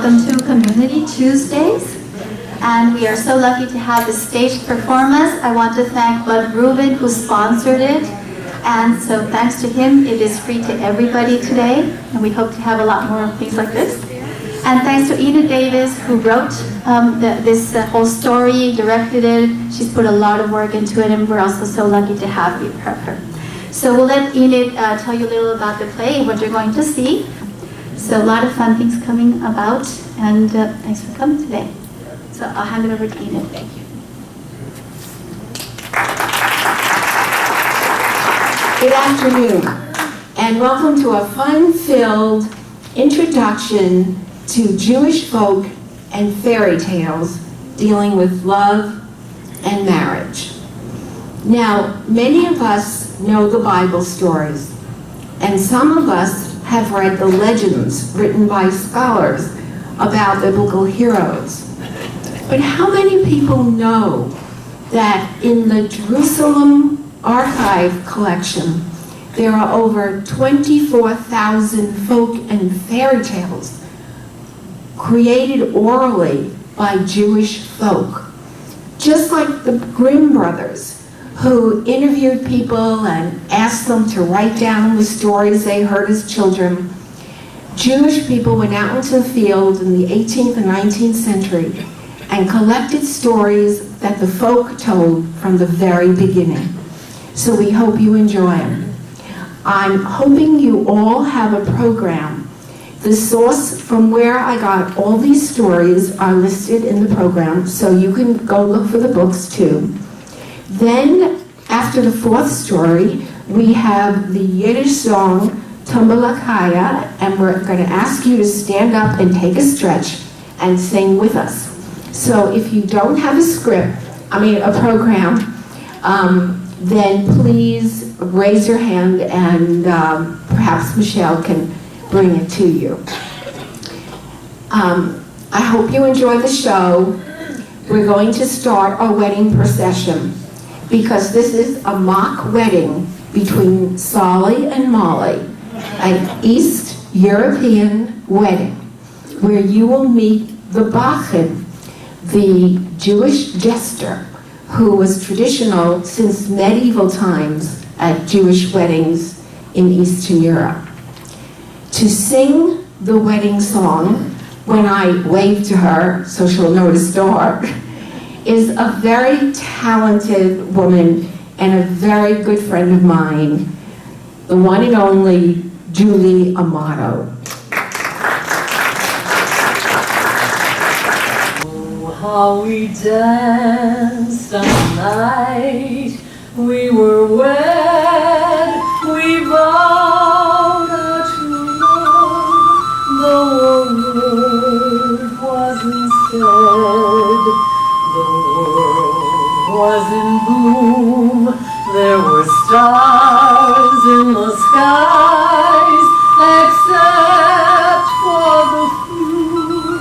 welcome to Community Tuesdays. And we are so lucky to have the stage performance. I want to thank Bud Rubin who sponsored it. And so thanks to him, it is free to everybody today. And we hope to have a lot more things like this. And thanks to Enid Davis who wrote this whole story, directed it. She's put a lot of work into it, and we're also so lucky to have her. So we'll let Enid tell you a little about the play and what you're going to see. So a lot of fun things coming about, and thanks for coming today. So I'll hand it over to Enid. Thank you. Good afternoon, and welcome to a fun-filled introduction to Jewish folk and fairy tales dealing with love and marriage. Now, many of us know the Bible stories, and some of us have read the legends written by scholars about biblical heroes. But how many people know that in the Jerusalem Archive collection, there are over 24,000 folk and fairy tales created orally by Jewish folk? Just like the Grimm brothers, who interviewed people and asked them to write down the stories they heard as children, Jewish people went out into the field in the 18th and 19th century and collected stories that the folk told from the very beginning. So we hope you enjoy them. I'm hoping you all have a program. The source from where I got all these stories are listed in the program, so you can go look for the books too. Then, after the fourth story, we have the Yiddish song, Tumbalakaya, and we're going to ask you to stand up and take a stretch and sing with us. So if you don't have a program, then please raise your hand, and perhaps Michelle can bring it to you. I hope you enjoy the show. We're going to start our wedding procession because this is a mock wedding between Solly and Molly, an East European wedding where you will meet the Bachin, the Jewish jester, who was traditional since medieval times at Jewish weddings in Eastern Europe. To sing the wedding song, when I wave to her so she'll know to start, is a very talented woman and a very good friend of mine, the one and only Julie Amato. How we danced on the night we were wed, we vowed our true love, though a word wasn't said. The world was in bloom, there were stars in the skies, except for the few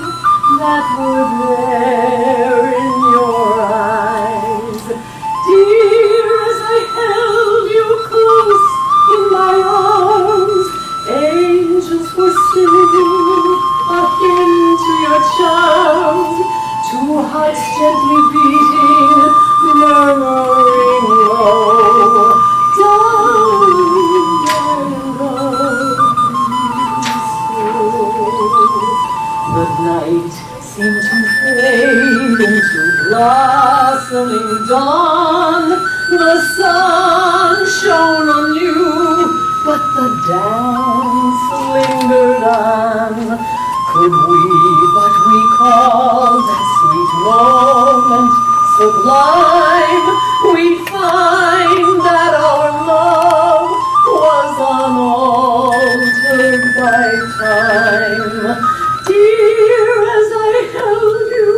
that were there in your eyes. Dear, as I held you close in my arms, angels were singing a hymn to your charms, two hearts gently beating, murmuring low, darling, I love you so. The night seemed to fade into blossoming dawn. The sun shone on you, but the dance lingered on. Could we but recall that sweet moment sublime, we'd find that our love was unaltered by time. Dear, as I held you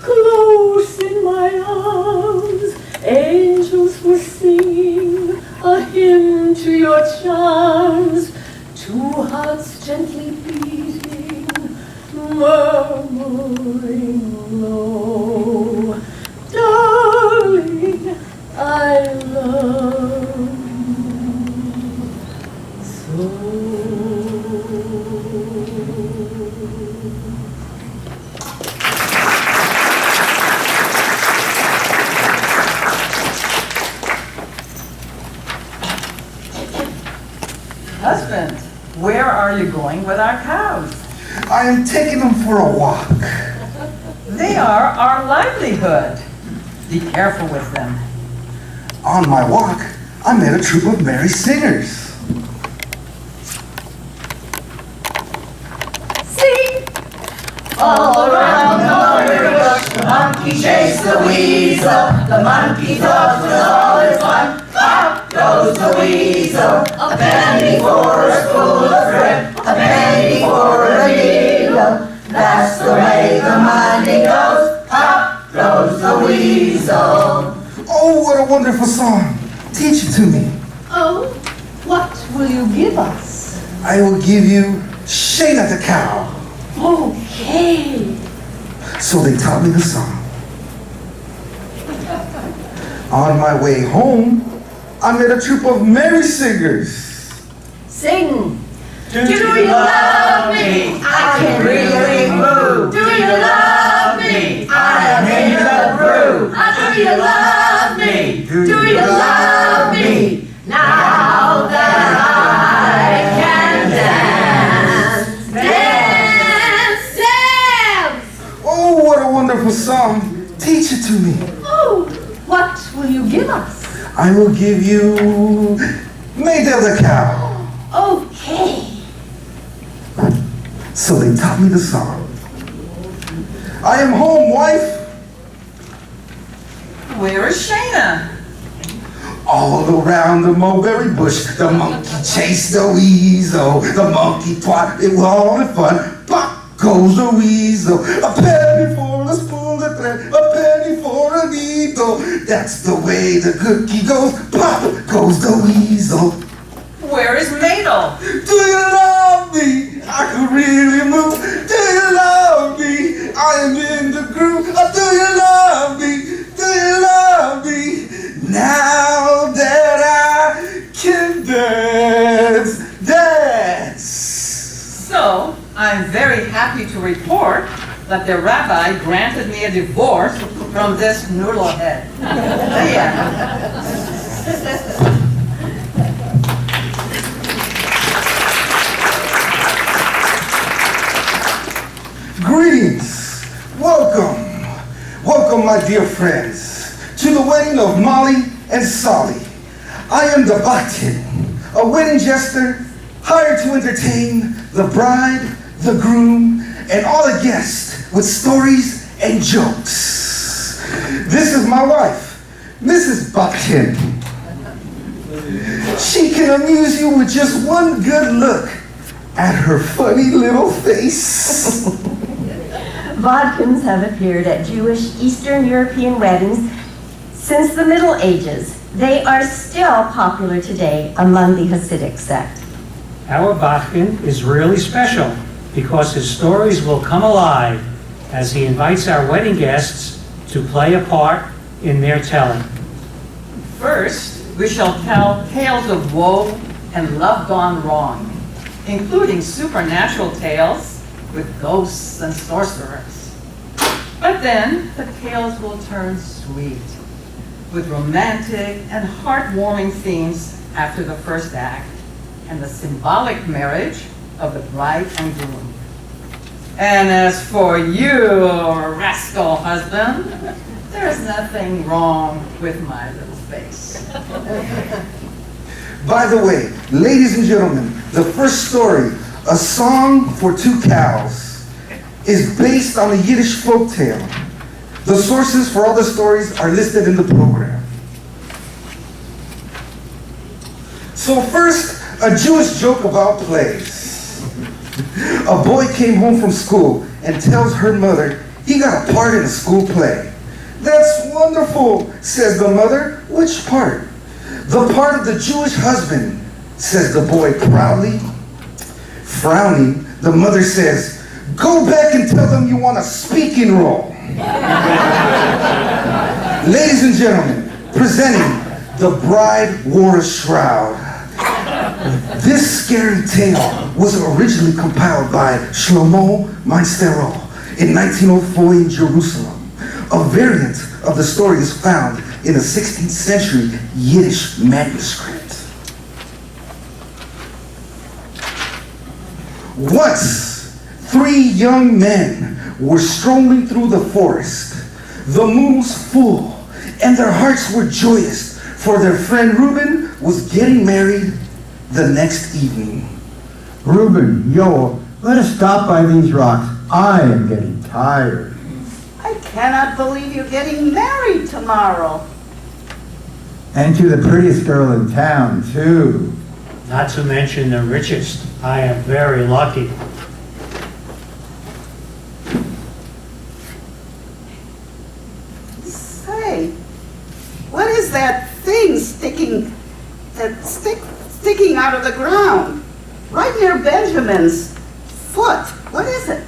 close in my arms, angels were singing a hymn to your charms, two hearts gently beating, murmuring are you going with our cows? I am taking them for a walk. They are our livelihood. Be careful with them. On my walk, I met a troop of merry singers. Sing! All around the mulberry bush, the monkey chased the weasel. The monkey thought it was all in fun. Pop goes the weasel. A penny for a spool of thread, a penny for a needle. That's the way the money goes. Pop goes the weasel. Oh, what a wonderful song. Teach it to me. Oh, what will you give us? I will give you Shayna the cow. Okay. So they taught me the song. On my way home, I met a troop of merry singers. Sing. Do you love me? I can really move. Do you love me? I am in the groove. Do you love me? Do you love me? Now that I can dance, dance, dance. Oh, what a wonderful song. Teach it to me. Oh, what will you give us? I will give you Maydell the cow. Okay. So they taught me the song. I am home, wife. Where is Shayna? All around the mulberry bush, the monkey chased the weasel. The monkey twat, it was all in fun. Pop goes the weasel. A penny for a spool of thread, a penny for a needle. That's the way the cookie goes. Pop goes the weasel. Where is Maydell? Do you love me? I can really move. Do you love me? I am in the groove. Do you love me? Do you love me? Now that I can dance, dance. So, I'm very happy to report that the rabbi granted me a divorce from this noodlehead. Yeah. Greetings. Welcome. Welcome, my dear friends, to the wedding of Molly and Solly. I am the Batin, a wedding jester hired to entertain the bride, the groom, and all the guests with stories and jokes. This is my wife, Mrs. Batin. She can amuse you with just one good look at her funny little face. Vodkins have appeared at Jewish Eastern European weddings since the Middle Ages. They are still popular today among the Hasidic sect. Our Bachkin is really special because his stories will come alive as he invites our wedding guests to play a part in their telling. First, we shall tell tales of woe and love gone wrong, including supernatural tales with ghosts and sorcerers. But then the tales will turn sweet, with romantic and heartwarming themes after the first act, and the symbolic marriage of the bride and groom. And as for you, rascal husband, there's nothing wrong with my little face. By the way, ladies and gentlemen, the first story, A Song for Two Cows, is based on a Yiddish folktale. The sources for all the stories are listed in the program. So first, a Jewish joke about plays. A boy came home from school and tells her mother he got a part in a school play. That's wonderful, says the mother. Which part? The part of the Jewish husband, says the boy proudly. Frowning, the mother says, go back and tell them you want a speaking role. Ladies and gentlemen, presenting The Bride Wore a Shroud. This scary tale was originally compiled by Shlomo Meisterol in 1904 in Jerusalem. A variant of the story is found in a 16th century Yiddish manuscript. Once, 3 young men were strolling through the forest. The moon was full, and their hearts were joyous, for their friend Reuben was getting married the next evening. Reuben, Joel, let us stop by these rocks. I am getting tired. I cannot believe you're getting married tomorrow. And to the prettiest girl in town, too. Not to mention the richest. I am very lucky. Say, what is that thing sticking out of the ground? Right near Benjamin's foot. What is it?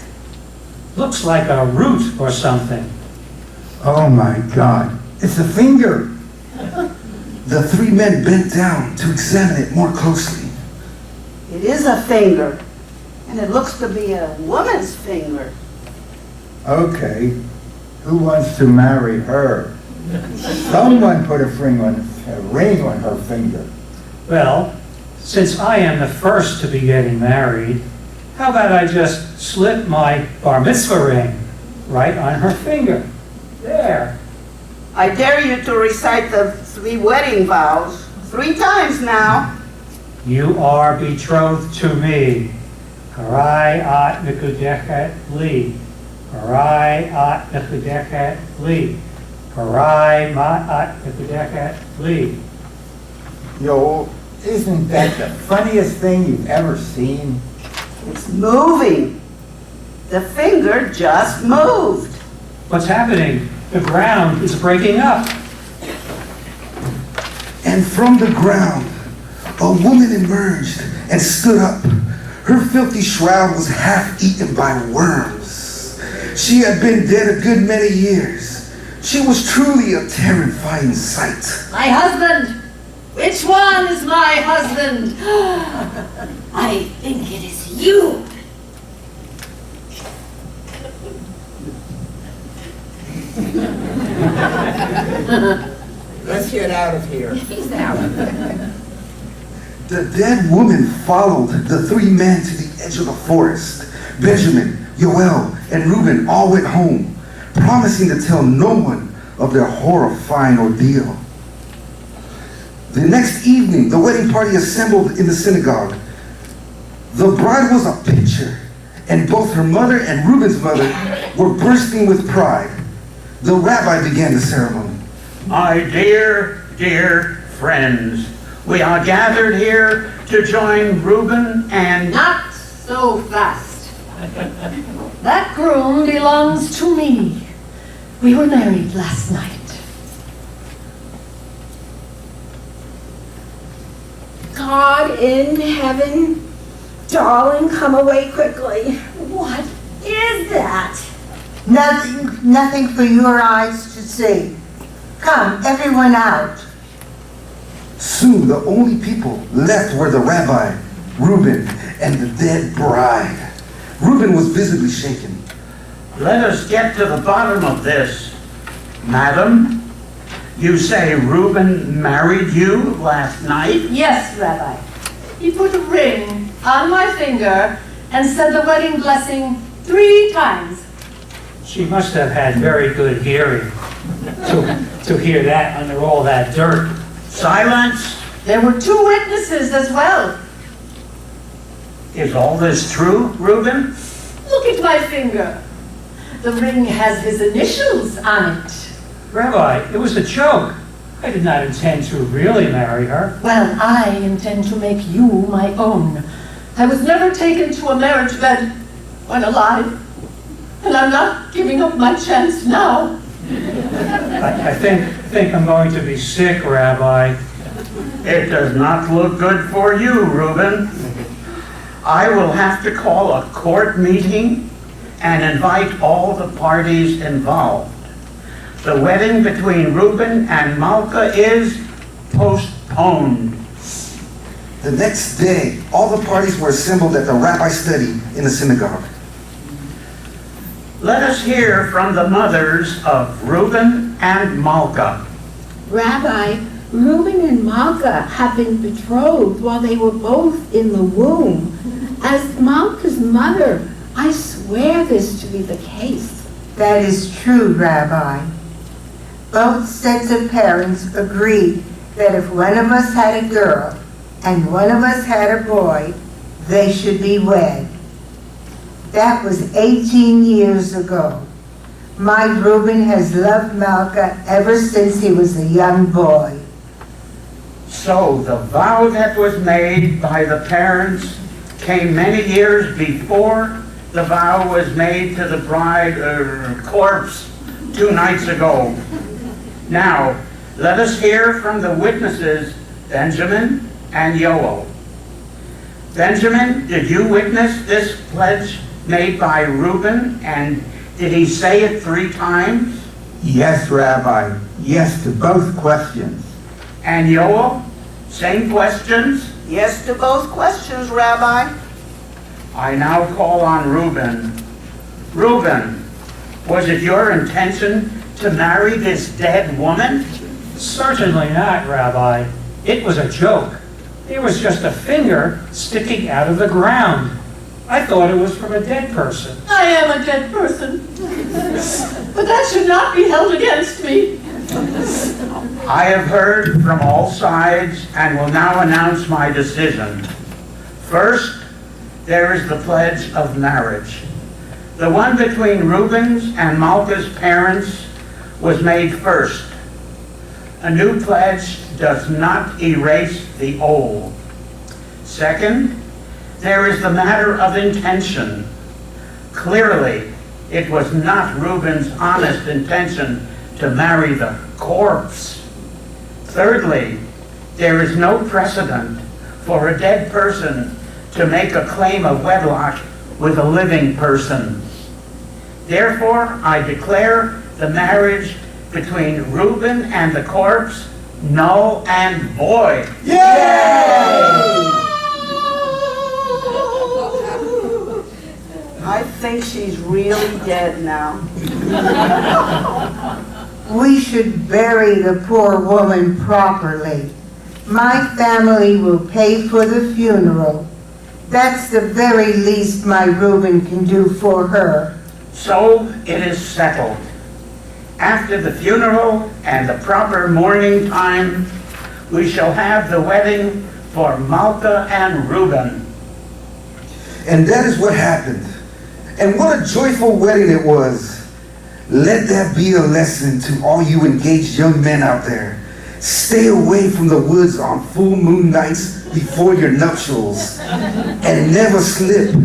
Looks like a root or something. Oh my God, it's a finger. The 3 men bent down to examine it more closely. It is a finger, and it looks to be a woman's finger. Okay, who wants to marry her? Someone put a ring on her finger. Well, since I am the first to be getting married, how about I just slip my bar mitzvah ring right on her finger? There. I dare you to recite the 3 wedding vows 3 times now. You are betrothed to me. Karai at nikudechet li. Karai at nikudechet li. Karai ma at nikudechet li. Joel, isn't that the funniest thing you've ever seen? It's moving. The finger just moved. What's happening? The ground is breaking up. And from the ground, a woman emerged and stood up. Her filthy shroud was half eaten by worms. She had been dead a good many years. She was truly a terrifying sight. My husband! Which one is my husband? I think it is you. Let's get out of here. He's out. The dead woman followed the 3 men to the edge of the forest. Benjamin, Yoel, and Reuben all went home, promising to tell no one of their horrifying ordeal. The next evening, the wedding party assembled in the synagogue. The bride was a picture, and both her mother and Reuben's mother were bursting with pride. The rabbi began the ceremony. My dear, dear friends, we are gathered here to join Reuben and... Not so fast. That groom belongs to me. We were married last night. God in heaven, darling, come away quickly. What is that? Nothing for your eyes to see. Come, everyone out. Soon, the only people left were the rabbi, Reuben, and the dead bride. Reuben was visibly shaken. Let us get to the bottom of this. Madam, you say Reuben married you last night? Yes, Rabbi. He put a ring on my finger and said the wedding blessing 3 times. She must have had very good hearing to hear that under all that dirt. Silence! There were 2 witnesses as well. Is all this true, Reuben? Look at my finger. The ring has his initials on it. Rabbi, it was a joke. I did not intend to really marry her. Well, I intend to make you my own. I was never taken to a marriage bed when alive, and I'm not giving up my chance now. I think I'm going to be sick, Rabbi. It does not look good for you, Reuben. I will have to call a court meeting and invite all the parties involved. The wedding between Reuben and Malka is postponed. The next day, all the parties were assembled at the rabbi's study in the synagogue. Let us hear from the mothers of Reuben and Malka. Rabbi, Reuben and Malka have been betrothed while they were both in the womb. As Malka's mother, I swear this to be the case. That is true, Rabbi. Both sets of parents agreed that if one of us had a girl and one of us had a boy, they should be wed. That was 18 years ago. My Reuben has loved Malka ever since he was a young boy. So the vow that was made by the parents came many years before the vow was made to the bride corpse 2 nights ago. Now, let us hear from the witnesses, Benjamin and Yoel. Benjamin, did you witness this pledge made by Reuben, and did he say it 3 times? Yes, Rabbi. Yes to both questions. And Yoel, same questions? Yes to both questions, Rabbi. I now call on Reuben. Reuben, was it your intention to marry this dead woman? Certainly not, Rabbi. It was a joke. There was just a finger sticking out of the ground. I thought it was from a dead person. I am a dead person. But that should not be held against me. I have heard from all sides and will now announce my decision. First, there is the pledge of marriage. The one between Reuben's and Malka's parents was made first. A new pledge does not erase the old. Second, there is the matter of intention. Clearly, it was not Reuben's honest intention to marry the corpse. Thirdly, there is no precedent for a dead person to make a claim of wedlock with a living person. Therefore, I declare the marriage between Reuben and the corpse null and void. I think she's really dead now. We should bury the poor woman properly. My family will pay for the funeral. That's the very least my Reuben can do for her. So it is settled. After the funeral and the proper mourning time, we shall have the wedding for Malka and Reuben. And that is what happened. And what a joyful wedding it was. Let that be a lesson to all you engaged young men out there. Stay away from the woods on full moon nights before your nuptials. And never slip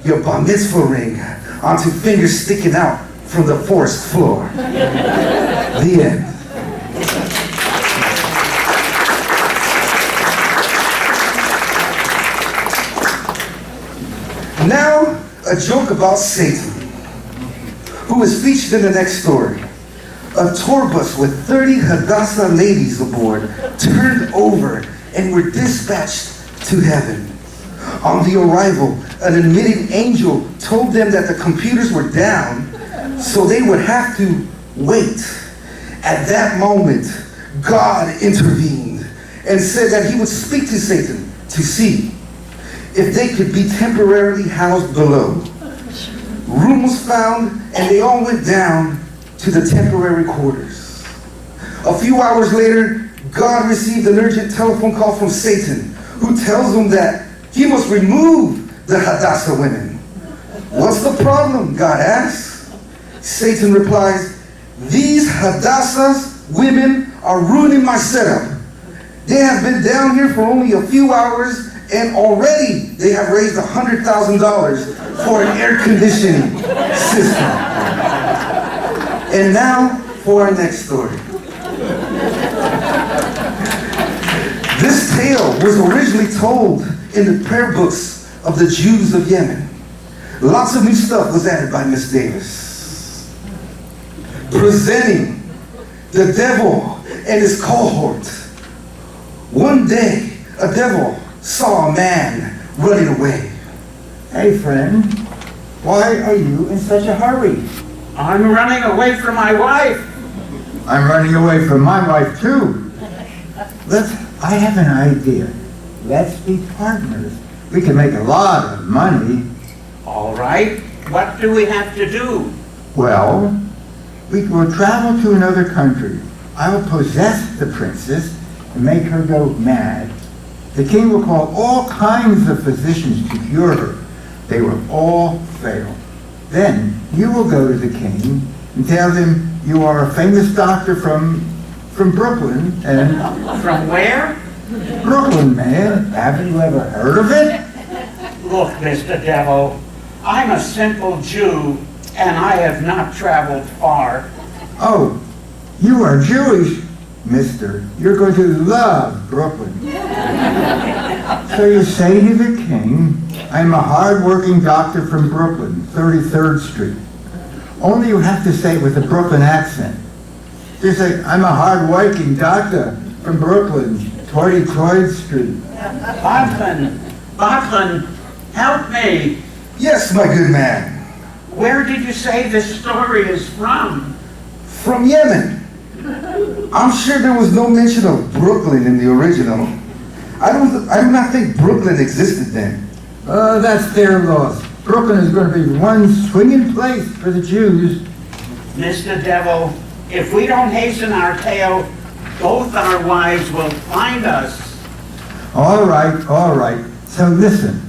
your bar mitzvah ring onto fingers sticking out from the forest floor. The end. Now, a joke about Satan, who is featured in the next story. A tour bus with 30 Hadassah ladies aboard turned over and were dispatched to heaven. On the arrival, an admitting angel told them that the computers were down, so they would have to wait. At that moment, God intervened and said that he would speak to Satan to see if they could be temporarily housed below. Room was found, and they all went down to the temporary quarters. A few hours later, God received an urgent telephone call from Satan, who tells him that he must remove the Hadassah women. What's the problem? God asks. Satan replies, these Hadassah's women are ruining my setup. They have been down here for only a few hours, and already they have raised $100,000 for an air conditioning system. And now for our next story. This tale was originally told in the prayer books of the Jews of Yemen. Lots of new stuff was added by Miss Davis. Presenting the devil and his cohort. One day, a devil saw a man running away. Hey, friend, why are you in such a hurry? I'm running away from my wife. I'm running away from my wife, too. I have an idea. Let's be partners. We can make a lot of money. All right, what do we have to do? Well, we will travel to another country. I will possess the princess and make her go mad. The king will call all kinds of physicians to cure her. They will all fail. Then you will go to the king and tell him you are a famous doctor from Brooklyn. And From where? Brooklyn, man. Haven't you ever heard of it? Look, Mr. Devil, I'm a simple Jew, and I have not traveled far. Oh, you are Jewish, mister. You're going to love Brooklyn. So you say to the king, I'm a hard-working doctor from Brooklyn, 33rd Street. Only you have to say it with a Brooklyn accent. You say, I'm a hard-working doctor from Brooklyn, 23rd Street. Bachman, help me. Yes, my good man. Where did you say this story is from? From Yemen. I'm sure there was no mention of Brooklyn in the original. I do not think Brooklyn existed then. That's their loss. Brooklyn is going to be one swinging place for the Jews. Mr. Devil, if we don't hasten our tale, both our wives will find us. All right. So listen,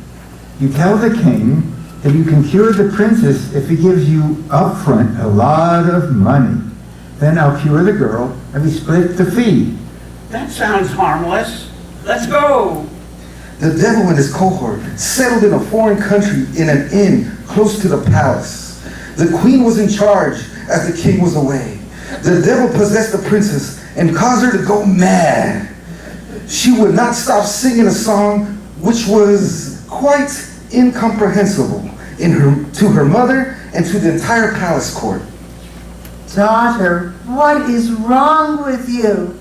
you tell the king that you can cure the princess if he gives you upfront a lot of money. Then I'll cure the girl and we split the fee. That sounds harmless. Let's go. The devil and his cohort settled in a foreign country in an inn close to the palace. The queen was in charge as the king was away. The devil possessed the princess and caused her to go mad. She would not stop singing a song which was quite incomprehensible to her mother and to the entire palace court. Daughter, what is wrong with you?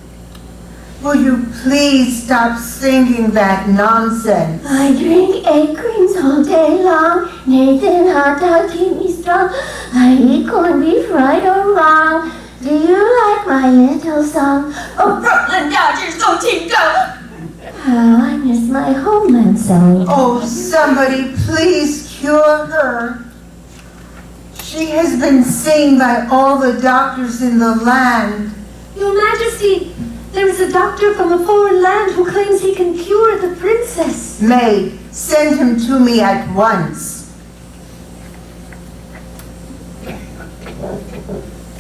Will you please stop singing that nonsense? I drink 8 creams all day long. Nathan hot dog keep me strong. I eat corned beef right or wrong. Do you like my little song? Oh, Brooklyn Dodgers, go team, go! How I miss my homeland so. Oh, somebody please cure her. She has been seen by all the doctors in the land. Your Majesty, there is a doctor from a foreign land who claims he can cure the princess. Maid, send him to me at once.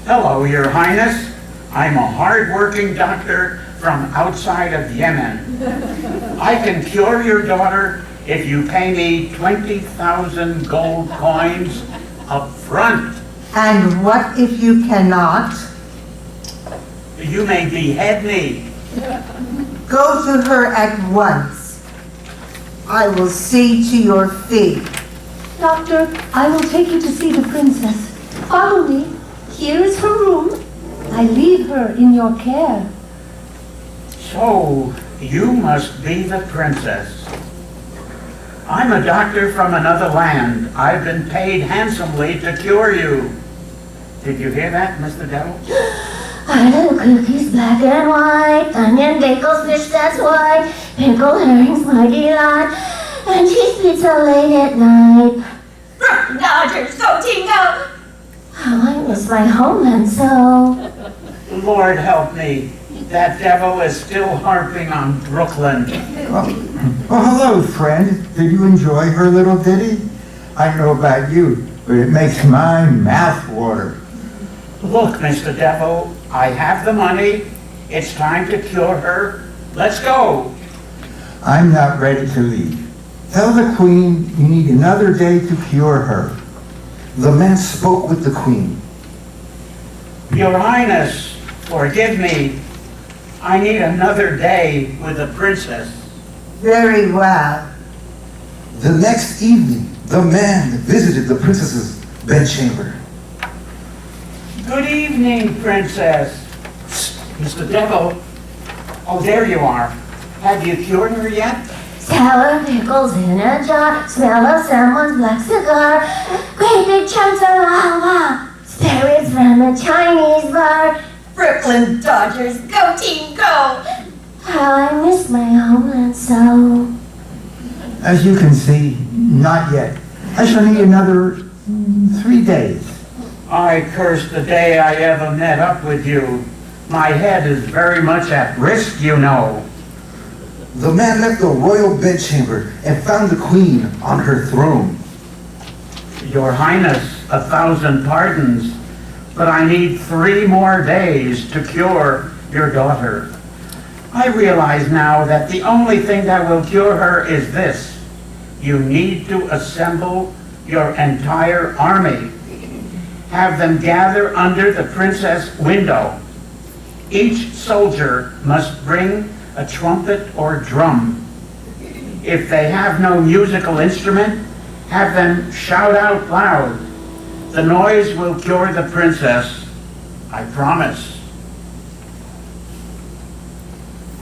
Hello, Your Highness. I'm a hard-working doctor from outside of Yemen. I can cure your daughter if you pay me 20,000 gold coins up front. And what if you cannot? You may behead me. Go to her at once. I will see to your fee. Doctor, I will take you to see the princess. Follow me. Here is her room. I leave her in your care. So, you must be the princess. I'm a doctor from another land. I've been paid handsomely to cure you. Did you hear that, Mr. Devil? I love cookies black and white, onion bagels, fish that's white, pickled herrings my delight, and cheese pizza late at night. Brooklyn Dodgers, go team go! How I miss my homeland so. Lord help me. That devil is still harping on Brooklyn. Well, hello, friend. Did you enjoy her little ditty? I don't know about you, but it makes my mouth water. Look, Mr. Devil, I have the money. It's time to cure her. Let's go. I'm not ready to leave. Tell the queen you need another day to cure her. The man spoke with the queen. Your Highness, forgive me. I need another day with the princess. Very well. The next evening, the man visited the princess's bedchamber. Good evening, princess. Mr. Devil. Oh, there you are. Have you cured her yet? Sour pickles in a jar, smell of someone's black cigar, great big chunks of lava, spirits from a Chinese bar. Brooklyn Dodgers, go team, go! How I miss my homeland so. As you can see, not yet. I shall need another 3 days. I curse the day I ever met up with you. My head is very much at risk, you know. The man left the royal bedchamber and found the queen on her throne. Your Highness, 1,000 pardons, but I need 3 more days to cure your daughter. I realize now that the only thing that will cure her is this. You need to assemble your entire army. Have them gather under the princess' window. Each soldier must bring a trumpet or drum. If they have no musical instrument, have them shout out loud. The noise will cure the princess, I promise.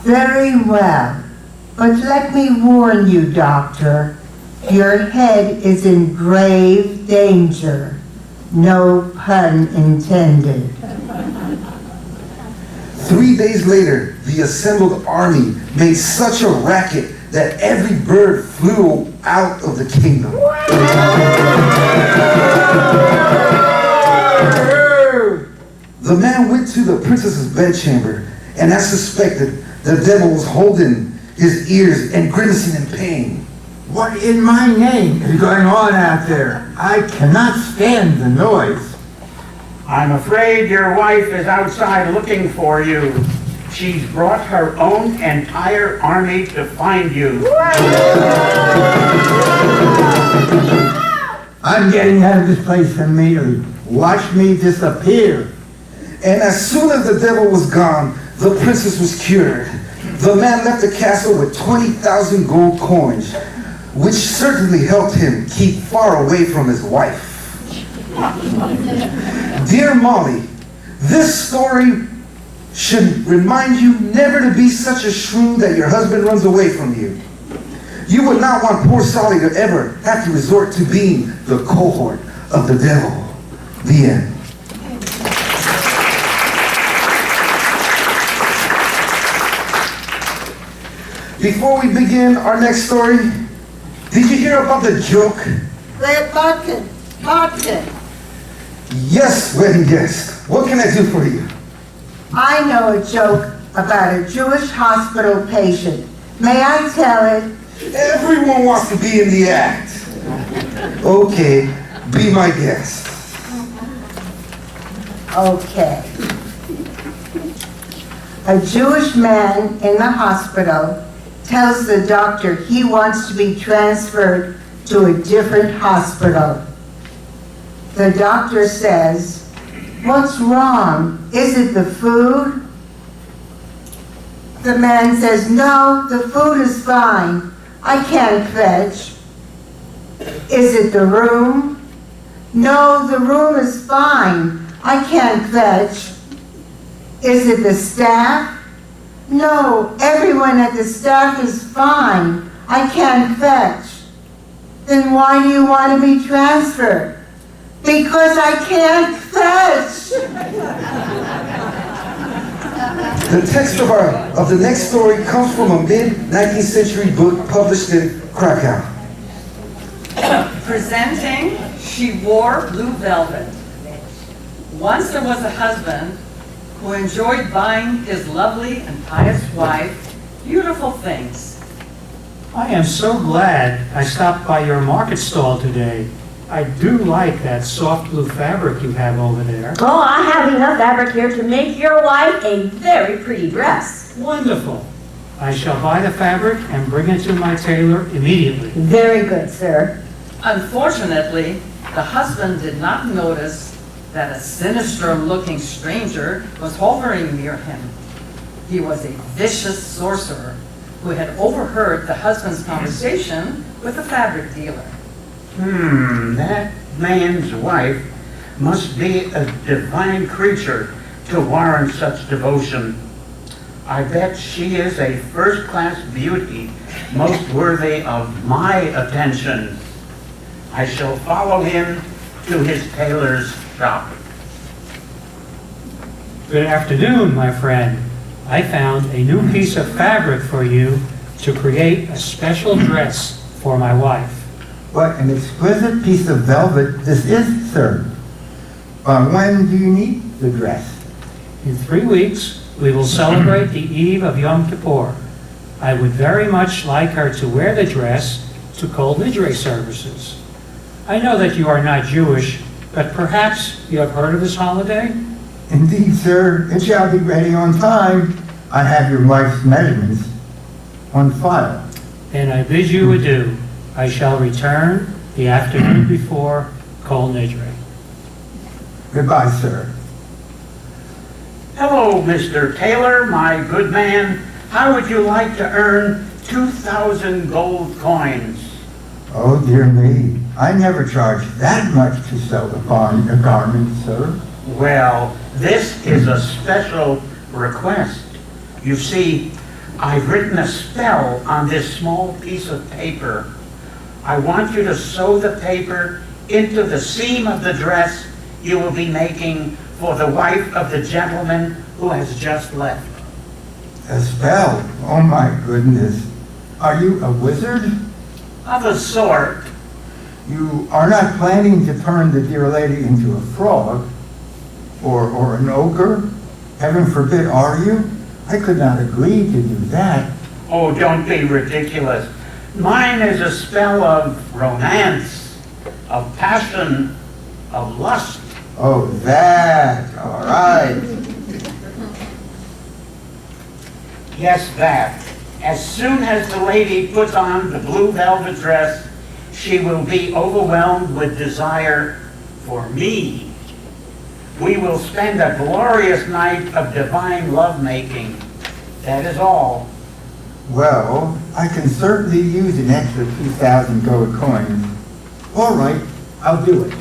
Very well. But let me warn you, Doctor. Your head is in grave danger. No pun intended. 3 days later, the assembled army made such a racket that every bird flew out of the kingdom. The man went to the princess's bedchamber, and as suspected, the devil was holding his ears and grimacing in pain. What in my name is going on out there? I cannot stand the noise. I'm afraid your wife is outside looking for you. She's brought her own entire army to find you. I'm getting out of this place immediately. Watch me disappear. And as soon as the devil was gone, the princess was cured. The man left the castle with 20,000 gold coins, which certainly helped him keep far away from his wife. Dear Molly, this story should remind you never to be such a shrew that your husband runs away from you. You would not want poor Sally to ever have to resort to being the cohort of the devil. The end. Before we begin our next story, did you hear about the joke? Bodkin. Yes, wedding guest. What can I do for you? I know a joke about a Jewish hospital patient. May I tell it? Everyone wants to be in the act. Okay, be my guest. Okay. A Jewish man in the hospital tells the doctor he wants to be transferred to a different hospital. The doctor says, "What's wrong? Is it the food?" The man says, "No, the food is fine. I can't fetch." "Is it the room?" "No, the room is fine. I can't fetch." "Is it the staff?" "No, everyone at the staff is fine. I can't fetch." "Then why do you want to be transferred?" "Because I can't fetch." The text of the next story comes from a mid-19th century book published in Krakow. Presenting She Wore Blue Velvet. Once there was a husband who enjoyed buying his lovely and pious wife beautiful things. I am so glad I stopped by your market stall today. I do like that soft blue fabric you have over there. Oh, I have enough fabric here to make your wife a very pretty dress. Wonderful. I shall buy the fabric and bring it to my tailor immediately. Very good, sir. Unfortunately, the husband did not notice that a sinister-looking stranger was hovering near him. He was a vicious sorcerer who had overheard the husband's conversation with the fabric dealer. That man's wife must be a divine creature to warrant such devotion. I bet she is a first-class beauty, most worthy of my attention. I shall follow him to his tailor's shop. Good afternoon, my friend. I found a new piece of fabric for you to create a special dress for my wife. What an exquisite piece of velvet this is, sir. When do you need the dress? In 3 weeks, we will celebrate the eve of Yom Kippur. I would very much like her to wear the dress to Kol Nidre services. I know that you are not Jewish, but perhaps you have heard of this holiday? Indeed, sir, it shall be ready on time. I have your wife's measurements on file. Then I bid you adieu. I shall return the afternoon before Kol Nidre. Goodbye, sir. Hello, Mr. Taylor, my good man. How would you like to earn 2,000 gold coins? Oh, dear me. I never charge that much to sew a garment, sir. Well, this is a special request. You see, I've written a spell on this small piece of paper. I want you to sew the paper into the seam of the dress you will be making for the wife of the gentleman who has just left. A spell? Oh, my goodness. Are you a wizard? Of a sort. You are not planning to turn the dear lady into a frog? Or an ogre? Heaven forbid, are you? I could not agree to do that. Oh, don't be ridiculous. Mine is a spell of romance, of passion, of lust. Oh, that. All right. Yes, that. As soon as the lady puts on the blue velvet dress, she will be overwhelmed with desire for me. We will spend a glorious night of divine lovemaking. That is all. Well, I can certainly use an extra 2,000 gold coins. All right, I'll do it.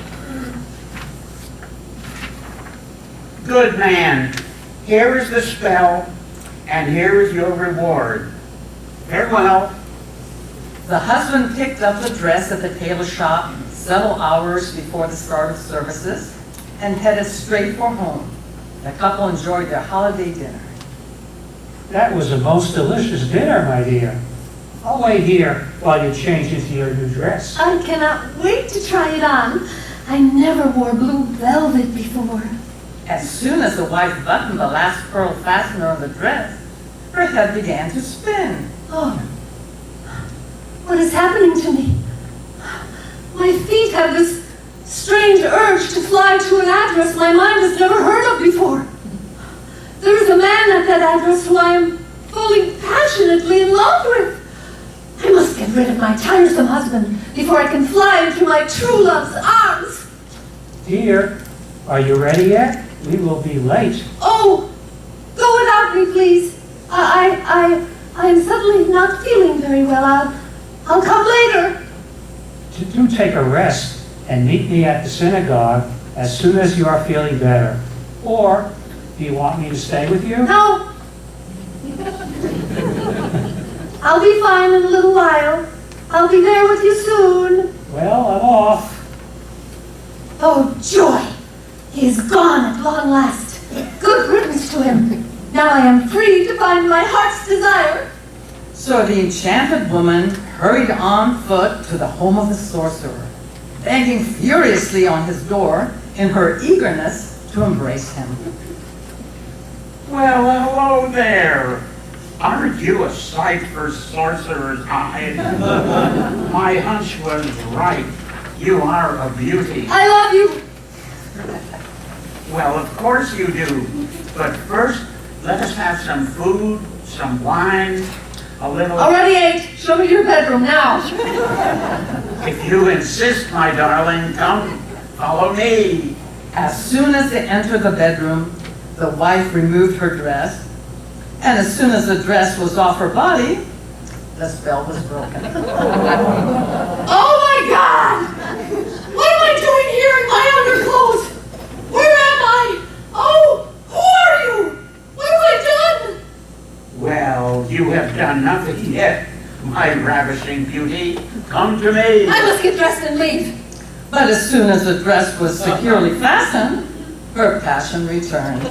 Good man. Here is the spell, and here is your reward. Farewell. The husband picked up the dress at the tailor shop several hours before the start of services and headed straight for home. The couple enjoyed their holiday dinner. That was a most delicious dinner, my dear. I'll wait here while you change into your new dress. I cannot wait to try it on. I never wore blue velvet before. As soon as the wife buttoned the last pearl fastener of the dress, her head began to spin. Oh, what is happening to me? My feet have this strange urge to fly to an address my mind has never heard of before. There is a man at that address who I am falling passionately in love with. I must get rid of my tiresome husband before I can fly into my true love's arms. Dear, are you ready yet? We will be late. Oh, go without me, please. I am suddenly not feeling very well. I'll come later. Do take a rest and meet me at the synagogue as soon as you are feeling better. Or, do you want me to stay with you? No. I'll be fine in a little while. I'll be there with you soon. Well, I'm off. Oh, joy! He is gone at long last. Good riddance to him. Now I am free to find my heart's desire. So the enchanted woman hurried on foot to the home of the sorcerer, banging furiously on his door in her eagerness to embrace him. Well, hello there. Aren't you a sight for sorcerer's eyes? My hunch was right. You are a beauty. I love you. Well, of course you do. But first, let us have some food, some wine, a little... Already ate. Show me your bedroom now. If you insist, my darling, come, follow me. As soon as they entered the bedroom, the wife removed her dress, and as soon as the dress was off her body, the spell was broken. Oh my God! What am I doing here in my underclothes? Where am I? Oh, who are you? What have I done? Well, you have done nothing yet, my ravishing beauty. Come to me. I must get dressed and leave. But as soon as the dress was securely fastened, her passion returned.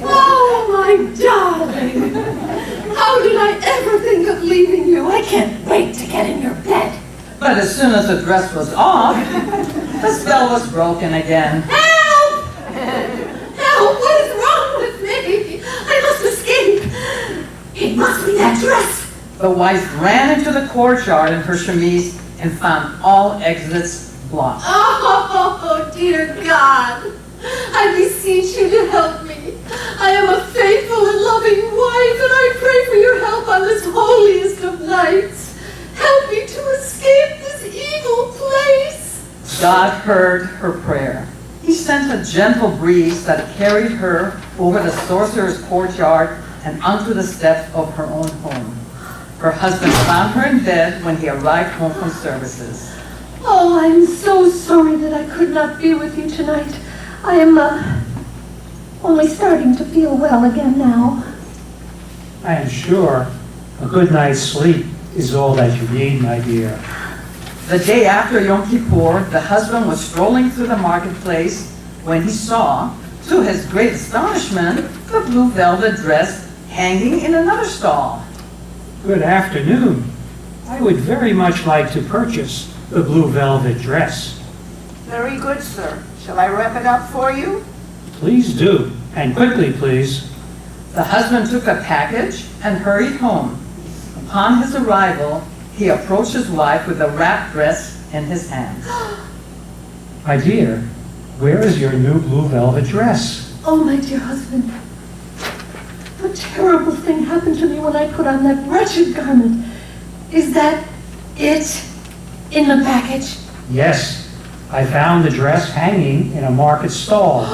Oh, my darling. How did I ever think of leaving you? I can't wait to get in your bed. But as soon as the dress was off, the spell was broken again. Help! Help! What is wrong with me? I must escape. It must be that dress. The wife ran into the courtyard in her chemise and found all exits blocked. Oh, dear God. I beseech you to help me. I am a faithful and loving wife, and I pray for your help on this holiest of nights. Help me to escape this evil place. God heard her prayer. He sent a gentle breeze that carried her over the sorcerer's courtyard and onto the steps of her own home. Her husband found her in bed when he arrived home from services. Oh, I'm so sorry that I could not be with you tonight. I am only starting to feel well again now. I am sure a good night's sleep is all that you need, my dear. The day after Yom Kippur, the husband was strolling through the marketplace when he saw, to his great astonishment, the blue velvet dress hanging in another stall. Good afternoon. I would very much like to purchase the blue velvet dress. Very good, sir. Shall I wrap it up for you? Please do, and quickly, please. The husband took a package and hurried home. Upon his arrival, he approached his wife with a wrapped dress in his hands. My dear, where is your new blue velvet dress? Oh, my dear husband. A terrible thing happened to me when I put on that wretched garment. Is that it in the package? Yes, I found the dress hanging in a market stall.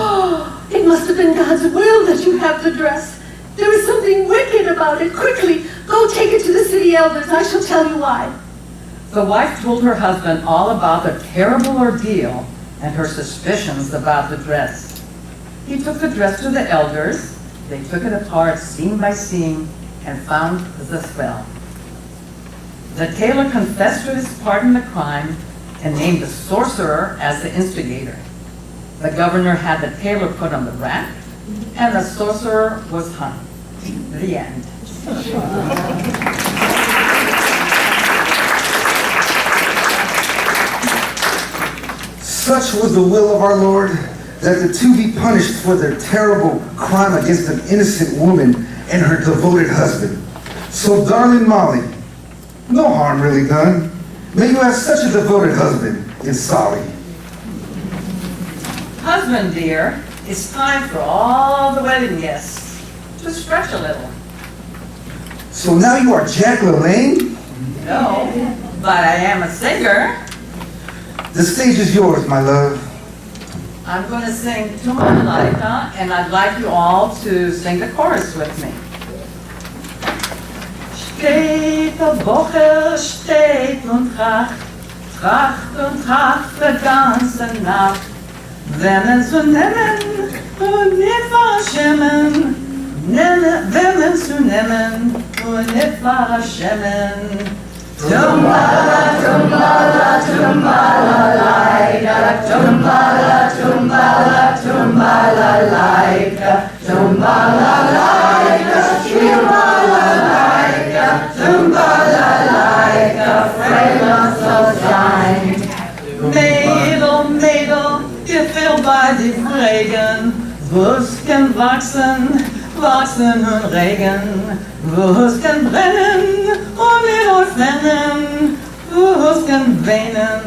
It must have been God's will that you have the dress. There is something wicked about it. Quickly, go take it to the city elders. I shall tell you why. The wife told her husband all about the terrible ordeal and her suspicions about the dress. He took the dress to the elders. They took it apart seam by seam and found the spell. The tailor confessed to his part in the crime and named the sorcerer as the instigator. The governor had the tailor put on the rack, and the sorcerer was hung. The end. Such was the will of our Lord that the two be punished for their terrible crime against an innocent woman and her devoted husband. So, darling Molly, no harm really done. May you have such a devoted husband in Solly. Husband, dear, it's time for all the wedding guests to stretch a little. So now you are Jack LaLanne? No, but I am a singer. The stage is yours, my love. I'm going to sing Tumalaika, and I'd like you all to sing the chorus with me. Steht der Woche, steht und tracht die ganze Nacht. Wemmen zu nehmen und nicht verschämen. Wemmen zu nehmen und nicht verschämen. Tumbala, tumbala, tumbala, laika. Tumbala, tumbala, tumbala, laika. Tumbala, laika. Tumbala, laika. Tumbala, laika. Frame so shine. Mädel, Mädel, gefällt bei die Regen. Wusken wachsen, wachsen und regen. Wusken brennen und nicht ausrennen. Wusken weinen,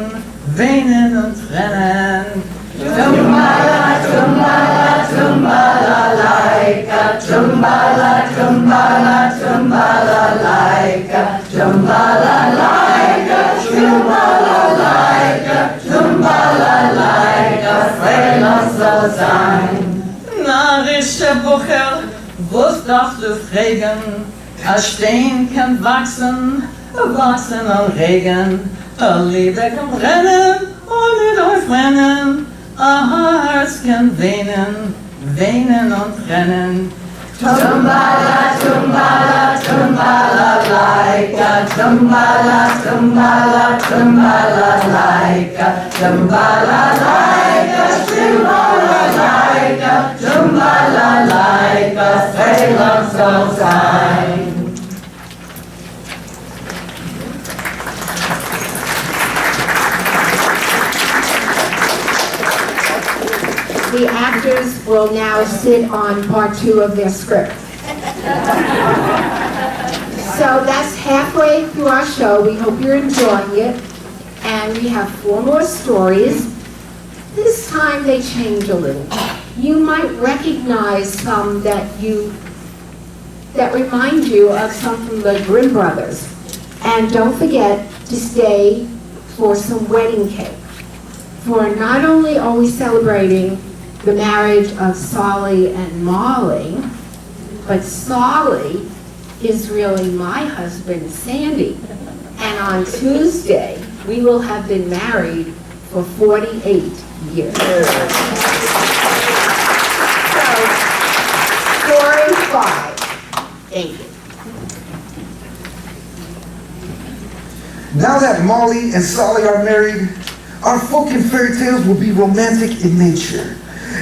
weinen und trennen. Tumbala, tumbala, tumbala, laika. Tumbala, tumbala, tumbala, laika. Tumbala, laika. Tumbala, laika. Tumbala, laika. Frame so sein. Narische Bucher, was darfst du fragen? Ein Stein kann wachsen, wachsen am Regen. Eine Liebe kann brennen und nicht aufbrennen. Ein Herz kann weinen, weinen und trennen. Tumbala, tumbala, tumbala, laika. Tumbala, tumbala, tumbala, laika. Tumbala, laika. Tumbala, laika. Tumbala, laika. very long time. The actors will now sit on part 2 of their script. So that's halfway through our show. We hope you're enjoying it. And we have 4 more stories. This time they change a little. You might recognize some that remind you of some from the Grimm brothers. And don't forget to stay for some wedding cake. For not only are we celebrating the marriage of Solly and Molly, but Solly is really my husband, Sandy. And on Tuesday, we will have been married for 48 years. So, story 5. Thank you. Now that Molly and Solly are married, our folk and fairy tales will be romantic in nature.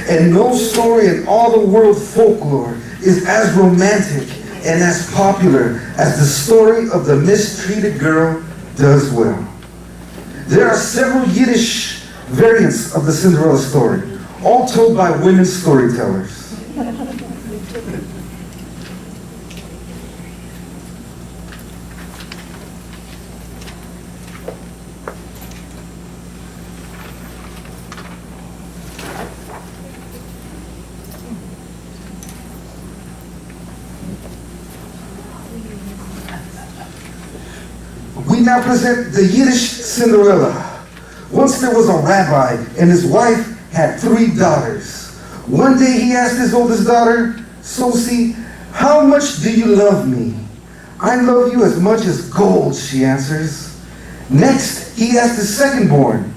And no story in all the world folklore is as romantic and as popular as the story of the mistreated girl does well. There are several Yiddish variants of the Cinderella story, all told by women storytellers. We now present the Yiddish Cinderella. Once there was a rabbi and his wife had 3 daughters. One day he asked his oldest daughter, Sosie, how much do you love me? I love you as much as gold, she answers. Next, he asked his second born,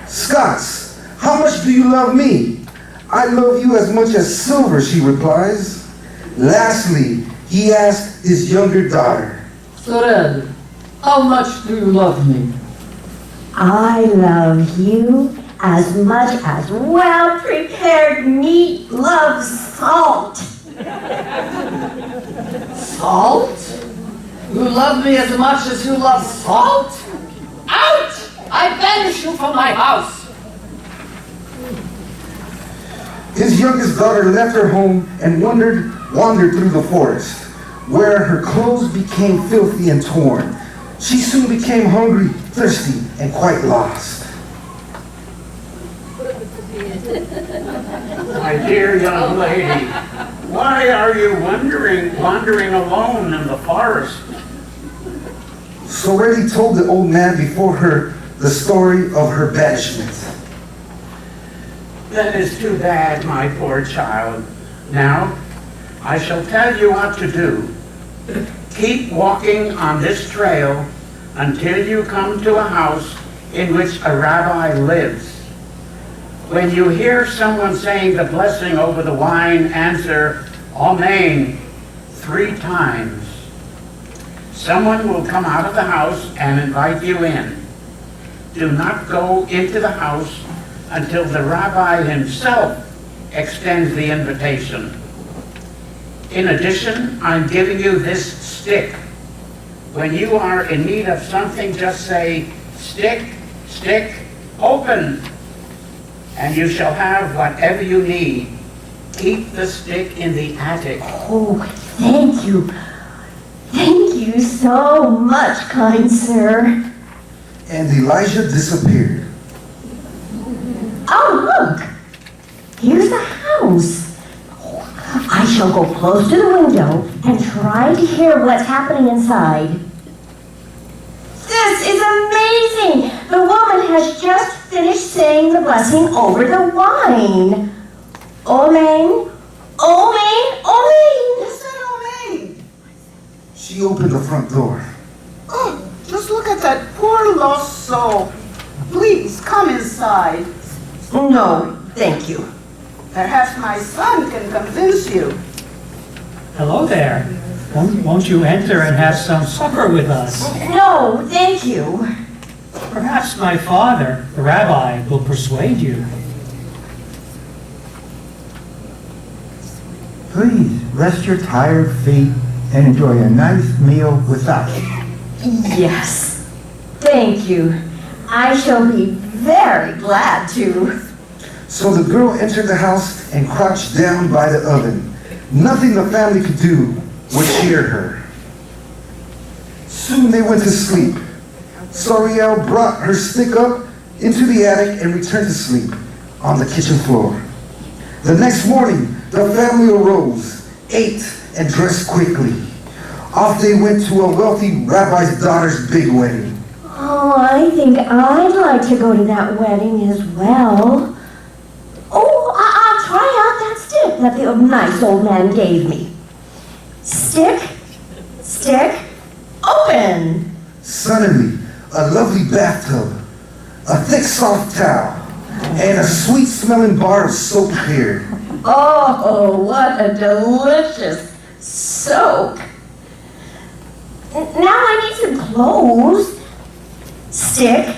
Scots, how much do you love me? I love you as much as silver, she replies. Lastly, he asked his younger daughter, Sorel, how much do you love me? I love you as much as well-prepared meat loves salt. Salt? You love me as much as you love salt? Out! I banish you from my house! His youngest daughter left her home and wandered through the forest, where her clothes became filthy and torn. She soon became hungry, thirsty, and quite lost. My dear young lady, why are you wandering alone in the forest? Sorelli told the old man before her the story of her banishment. That is too bad, my poor child. Now, I shall tell you what to do. Keep walking on this trail until you come to a house in which a rabbi lives. When you hear someone saying the blessing over the wine, answer, Amen, 3 times. Someone will come out of the house and invite you in. Do not go into the house until the rabbi himself extends the invitation. In addition, I'm giving you this stick. When you are in need of something, just say, stick, stick, open, and you shall have whatever you need. Keep the stick in the attic. Oh, thank you. Thank you so much, kind sir. And Elijah disappeared. Oh, look! Here's the house. I shall go close to the window and try to hear what's happening inside. This is amazing! The woman has just finished saying the blessing over the wine. Amen, amen, amen. Who said Amen? She opened the front door. Oh, just look at that poor lost soul. Please, come inside. No, thank you. Perhaps my son can convince you. Hello there. Won't you enter and have some supper with us? No, thank you. Perhaps my father, the rabbi, will persuade you. Please rest your tired feet and enjoy a nice meal with us. Yes, thank you. I shall be very glad to. So the girl entered the house and crouched down by the oven. Nothing the family could do would cheer her. Soon they went to sleep. Soriel brought her stick up into the attic and returned to sleep on the kitchen floor. The next morning, the family arose, ate, and dressed quickly. Off they went to a wealthy rabbi's daughter's big wedding. Oh, I think I'd like to go to that wedding as well. Oh, I'll try out that stick that the nice old man gave me. Stick, open. Suddenly, a lovely bathtub, a thick soft towel, and a sweet-smelling bar of soap appeared. Oh, what a delicious soak. Now I need some clothes. Stick,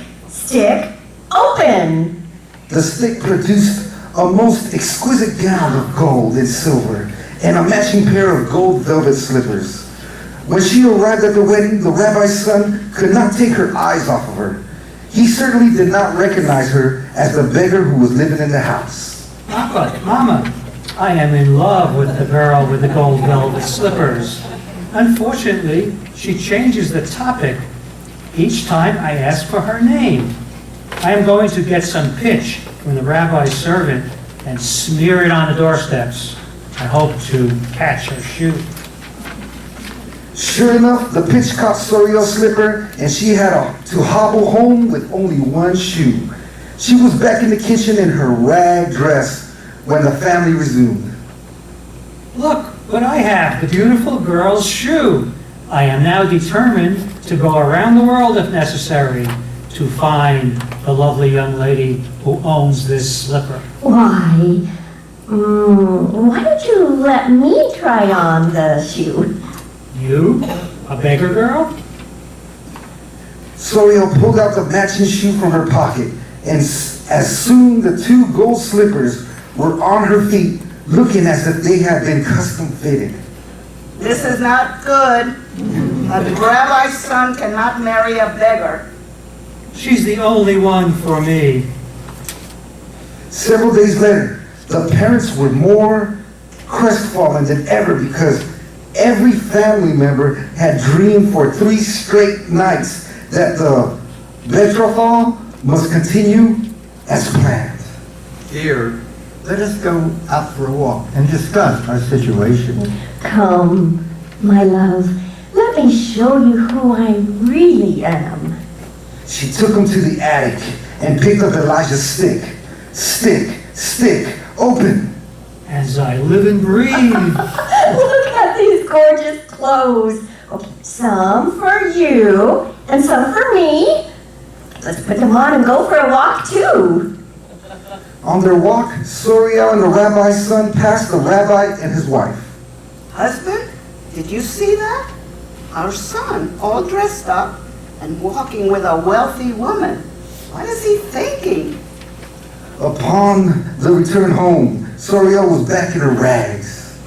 open. The stick produced a most exquisite gown of gold and silver and a matching pair of gold velvet slippers. When she arrived at the wedding, the rabbi's son could not take her eyes off of her. He certainly did not recognize her as the beggar who was living in the house. Papa, Mama, I am in love with the girl with the gold velvet slippers. Unfortunately, she changes the topic each time I ask for her name. I am going to get some pitch from the rabbi's servant and smear it on the doorsteps. I hope to catch her shoe. Sure enough, the pitch caught Soriel's slipper, and she had to hobble home with only one shoe. She was back in the kitchen in her rag dress when the family resumed. Look what I have, the beautiful girl's shoe. I am now determined to go around the world if necessary to find the lovely young lady who owns this slipper. Why don't you let me try on the shoe? You? A beggar girl? Soriel pulled out the matching shoe from her pocket, and as soon the two gold slippers were on her feet, looking as if they had been custom fitted. This is not good. A rabbi's son cannot marry a beggar. She's the only one for me. Several days later, the parents were more crestfallen than ever because every family member had dreamed for 3 straight nights that the betrothal must continue as planned. Dear, let us go out for a walk and discuss our situation. Come, my love, let me show you who I really am. She took him to the attic and picked up Elijah's stick. Stick, open. As I live and breathe. Look at these gorgeous clothes. Okay, some for you and some for me. Let's put them on and go for a walk too. On their walk, Soriel and the rabbi's son passed the rabbi and his wife. Husband, did you see that? Our son, all dressed up and walking with a wealthy woman. What is he thinking? Upon the return home, Soriel was back in her rags.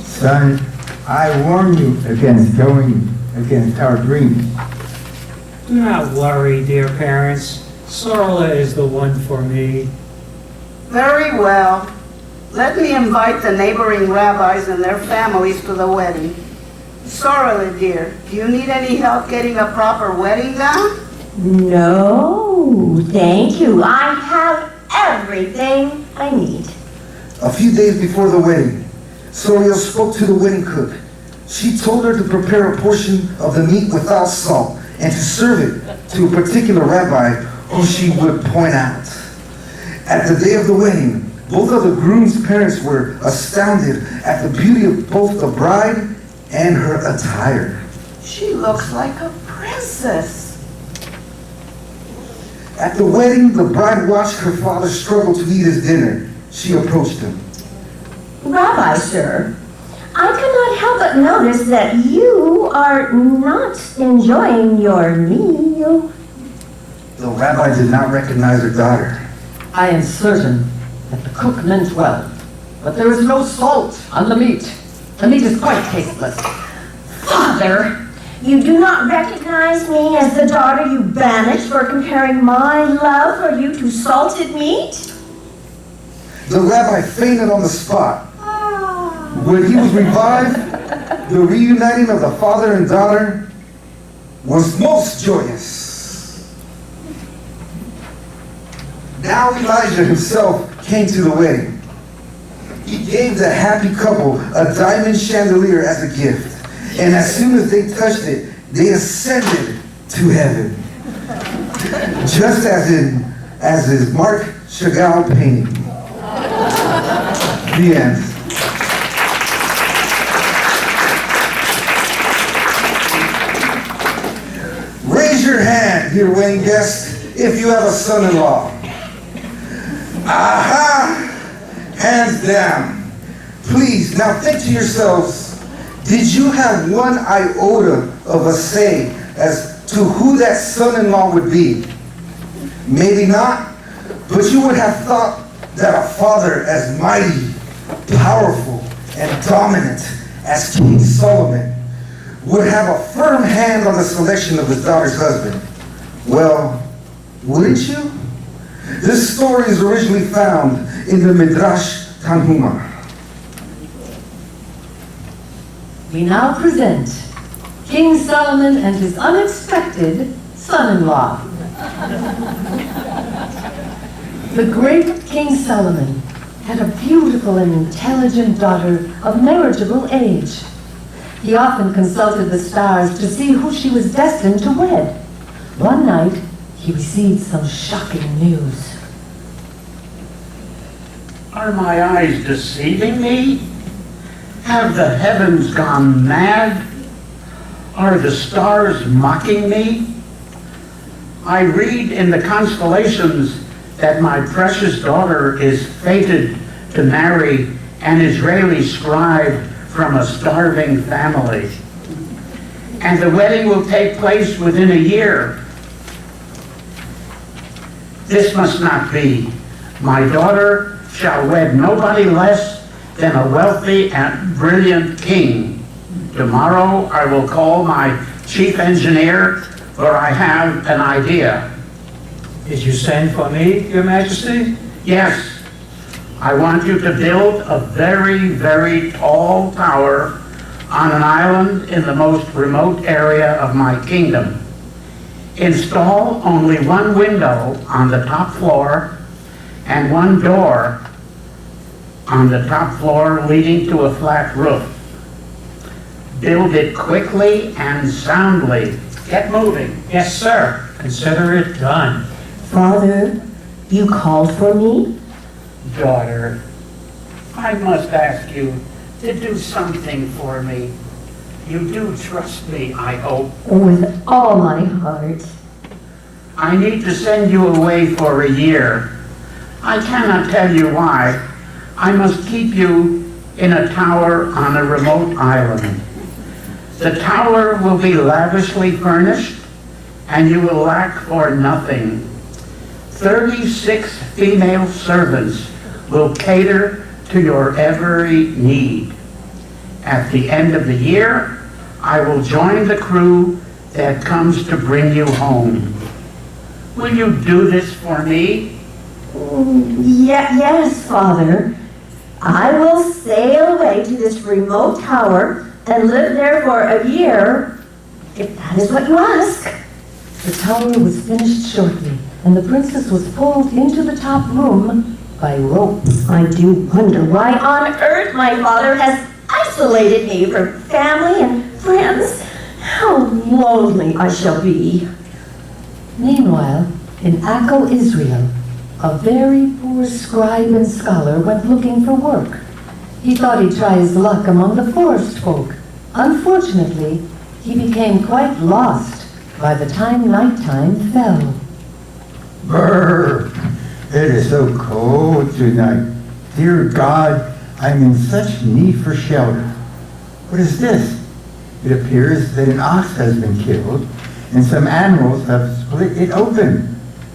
Son, I warn you against going against our dreams. Do not worry, dear parents. Sorla is the one for me. Very well. Let me invite the neighboring rabbis and their families to the wedding. Sorla, dear, do you need any help getting a proper wedding gown? No, thank you. I have everything I need. A few days before the wedding, Soriel spoke to the wedding cook. She told her to prepare a portion of the meat without salt and to serve it to a particular rabbi who she would point out. At the day of the wedding, both of the groom's parents were astounded at the beauty of both the bride and her attire. She looks like a princess. At the wedding, the bride watched her father struggle to eat his dinner. She approached him. Rabbi, sir, I cannot help but notice that you are not enjoying your meal. The rabbi did not recognize her daughter. I am certain that the cook meant well, but there is no salt on the meat. The meat is quite tasteless. Father! You do not recognize me as the daughter you banished for comparing my love for you to salted meat? The rabbi fainted on the spot. When he was revived, the reuniting of the father and daughter was most joyous. Now Elijah himself came to the wedding. He gave the happy couple a diamond chandelier as a gift. And as soon as they touched it, they ascended to heaven. Just as is Marc Chagall painting. The end. Raise your hand, dear wedding guest, if you have a son-in-law. Aha! Hands down. Please, now think to yourselves, did you have one iota of a say as to who that son-in-law would be? Maybe not, but you would have thought that a father as mighty, powerful, and dominant as King Solomon would have a firm hand on the selection of his daughter's husband. Well, wouldn't you? This story is originally found in the Midrash Tanhuma. We now present King Solomon and his unexpected son-in-law. The great King Solomon had a beautiful and intelligent daughter of marriageable age. He often consulted the stars to see who she was destined to wed. One night, he received some shocking news. Are my eyes deceiving me? Have the heavens gone mad? Are the stars mocking me? I read in the constellations that my precious daughter is fated to marry an Israeli scribe from a starving family. And the wedding will take place within a year. This must not be. My daughter shall wed nobody less than a wealthy and brilliant king. Tomorrow I will call my chief engineer, for I have an idea. Did you send for me, Your Majesty? Yes, I want you to build a very, very tall tower on an island in the most remote area of my kingdom. Install only one window on the top floor and one door on the top floor leading to a flat roof. Build it quickly and soundly. Get moving. Yes, sir. Consider it done. Father, you called for me? Daughter, I must ask you to do something for me. You do trust me, I hope. With all my heart. I need to send you away for a year. I cannot tell you why. I must keep you in a tower on a remote island. The tower will be lavishly furnished, and you will lack for nothing. 36 female servants will cater to your every need. At the end of the year, I will join the crew that comes to bring you home. Will you do this for me? Yes, Father. I will sail away to this remote tower and live there for a year, if that is what you ask. The tower was finished shortly, and the princess was pulled into the top room by rope. I do wonder why on earth my father has isolated me from family and friends. How lonely I shall be. Meanwhile, in Akko, Israel, a very poor scribe and scholar went looking for work. He thought he'd try his luck among the forest folk. Unfortunately, he became quite lost by the time nighttime fell. Brr! It is so cold tonight. Dear God, I'm in such need for shelter. What is this? It appears that an ox has been killed, and some animals have split it open.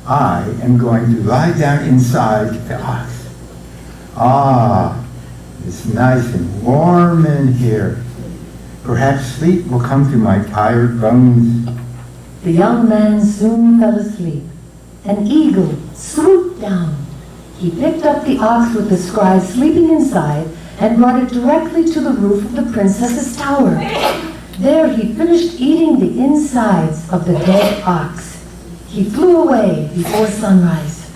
I am going to lie down inside the ox. Ah, It's nice and warm in here. Perhaps sleep will come to my tired bones. The young man soon fell asleep. An eagle swooped down. He picked up the ox with the scribe sleeping inside and brought it directly to the roof of the princess's tower. There he finished eating the insides of the dead ox. He flew away before sunrise.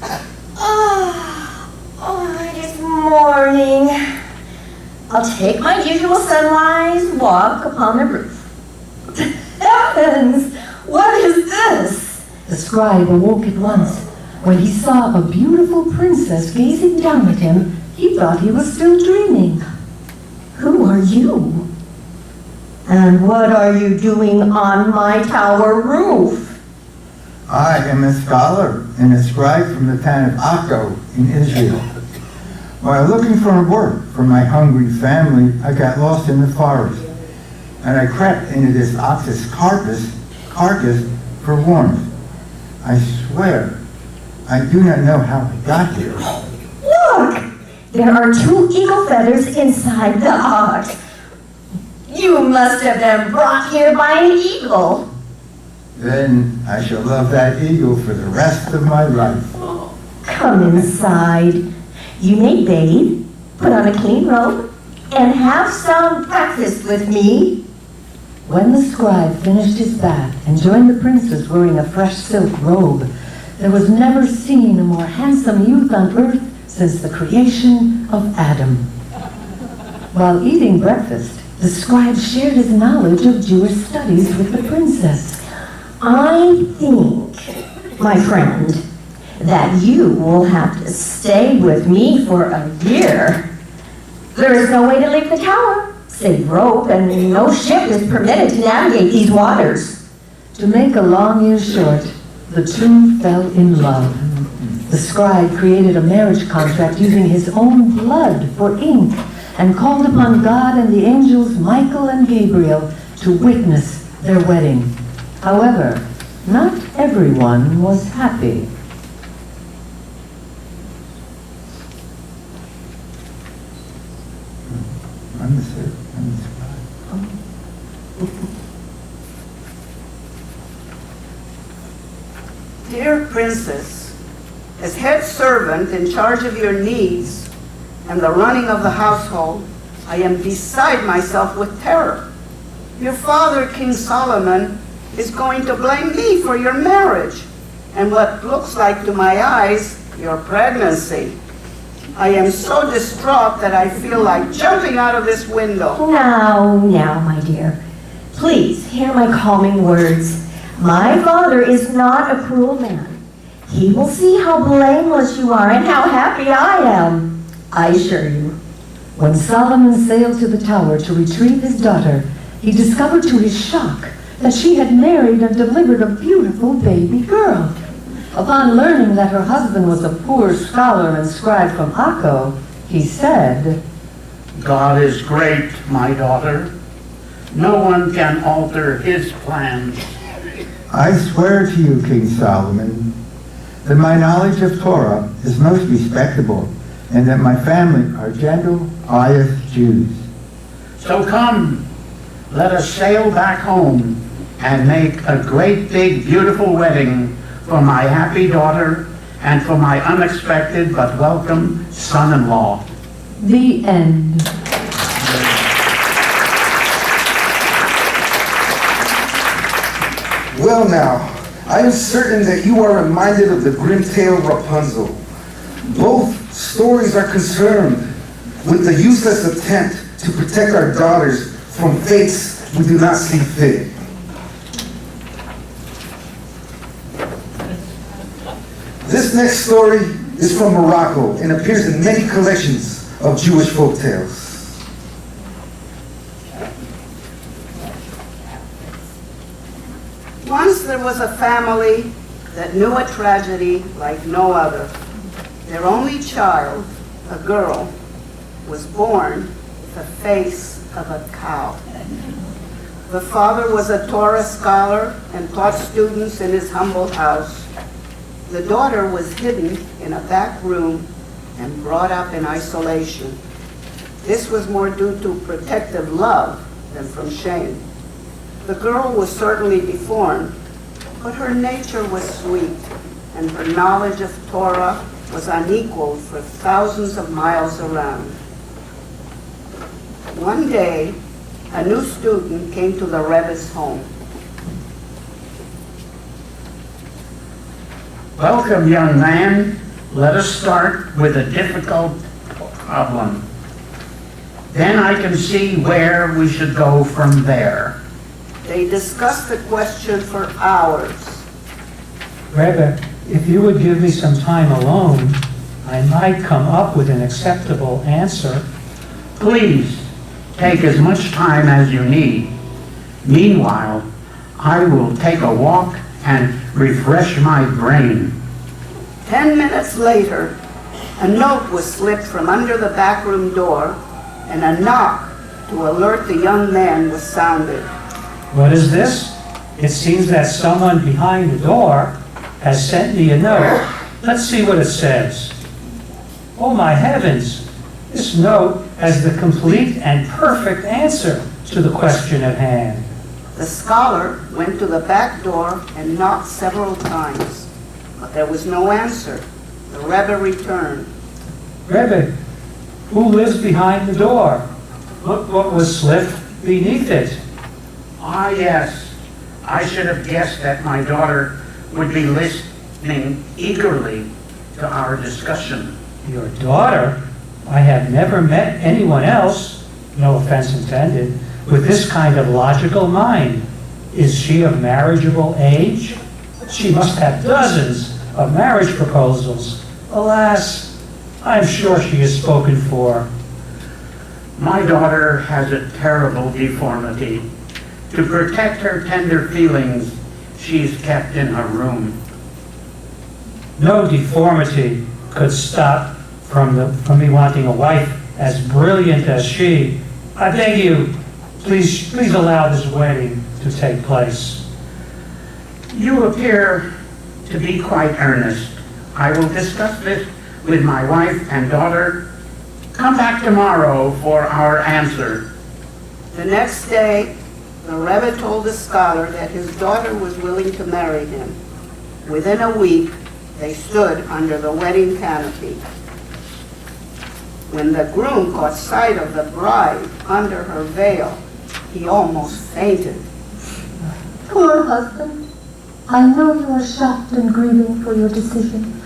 It is morning. I'll take my usual sunrise walk upon the roof. Heavens! What is this? The scribe awoke at once. When he saw a beautiful princess gazing down at him, he thought he was still dreaming. Who are you? And what are you doing on my tower roof? I am a scholar and a scribe from the town of Akko in Israel. While looking for work for my hungry family, I got lost in the forest, and I crept into this ox's carcass for warmth. I swear, I do not know how I got here. Look! There are 2 eagle feathers inside the ox. You must have been brought here by an eagle. Then I shall love that eagle for the rest of my life. Come inside. You may bathe, put on a clean robe, and have some breakfast with me. When the scribe finished his bath and joined the princess wearing a fresh silk robe, there was never seen a more handsome youth on earth since the creation of Adam. While eating breakfast, the scribe shared his knowledge of Jewish studies with the princess. I think, my friend, that you will have to stay with me for a year. There is no way to leave the tower, save rope, and no ship is permitted to navigate these waters. To make a long year short, the two fell in love. The scribe created a marriage contract using his own blood for ink and called upon God and the angels Michael and Gabriel to witness their wedding. However, not everyone was happy. I'm the scribe. Dear Princess, as head servant in charge of your needs and the running of the household, I am beside myself with terror. Your father, King Solomon, is going to blame me for your marriage and what looks like to my eyes, your pregnancy. I am so distraught that I feel like jumping out of this window. Now, my dear, please hear my calming words. My father is not a cruel man. He will see how blameless you are and how happy I am, I assure you. When Solomon sailed to the tower to retrieve his daughter, he discovered to his shock that she had married and delivered a beautiful baby girl. Upon learning that her husband was a poor scholar and scribe from Akko, he said, God is great, my daughter. No one can alter his plans. I swear to you, King Solomon, that my knowledge of Torah is most respectable, and that my family are gentle, pious Jews. So come, let us sail back home and make a great big beautiful wedding for my happy daughter and for my unexpected but welcome son-in-law. The end. Well now, I am certain that you are reminded of the Grimm tale Rapunzel. Both stories are concerned with the useless attempt to protect our daughters from fates we do not see fit. This next story is from Morocco and appears in many collections of Jewish folk tales. Once there was a family that knew a tragedy like no other. Their only child, a girl, was born with the face of a cow. The father was a Torah scholar and taught students in his humble house. The daughter was hidden in a back room and brought up in isolation. This was more due to protective love than from shame. The girl was certainly deformed, but her nature was sweet, and her knowledge of Torah was unequaled for thousands of miles around. One day, a new student came to the Rebbe's home. Welcome, young man. Let us start with a difficult problem. Then I can see where we should go from there. They discussed the question for hours. Rebbe, if you would give me some time alone, I might come up with an acceptable answer. Please, take as much time as you need. Meanwhile, I will take a walk and refresh my brain. 10 minutes later, a note was slipped from under the back room door, and a knock to alert the young man was sounded. What is this? It seems that someone behind the door has sent me a note. Let's see what it says. Oh my heavens! This note has the complete and perfect answer to the question at hand. The scholar went to the back door and knocked several times, but there was no answer. The Rebbe returned. Rebbe, who lives behind the door? Look what was slipped beneath it. Ah, yes. I should have guessed that my daughter would be listening eagerly to our discussion. Your daughter? I have never met anyone else, no offense intended, with this kind of logical mind. Is she of marriageable age? She must have dozens of marriage proposals. Alas, I'm sure she is spoken for. My daughter has a terrible deformity. To protect her tender feelings, she's kept in her room. No deformity could stop from me wanting a wife as brilliant as she. I beg you, please allow this wedding to take place. You appear to be quite earnest. I will discuss this with my wife and daughter. Come back tomorrow for our answer. The next day, the Rebbe told the scholar that his daughter was willing to marry him. Within a week, they stood under the wedding canopy. When the groom caught sight of the bride under her veil, he almost fainted. Poor husband, I know you are shocked and grieving for your decision.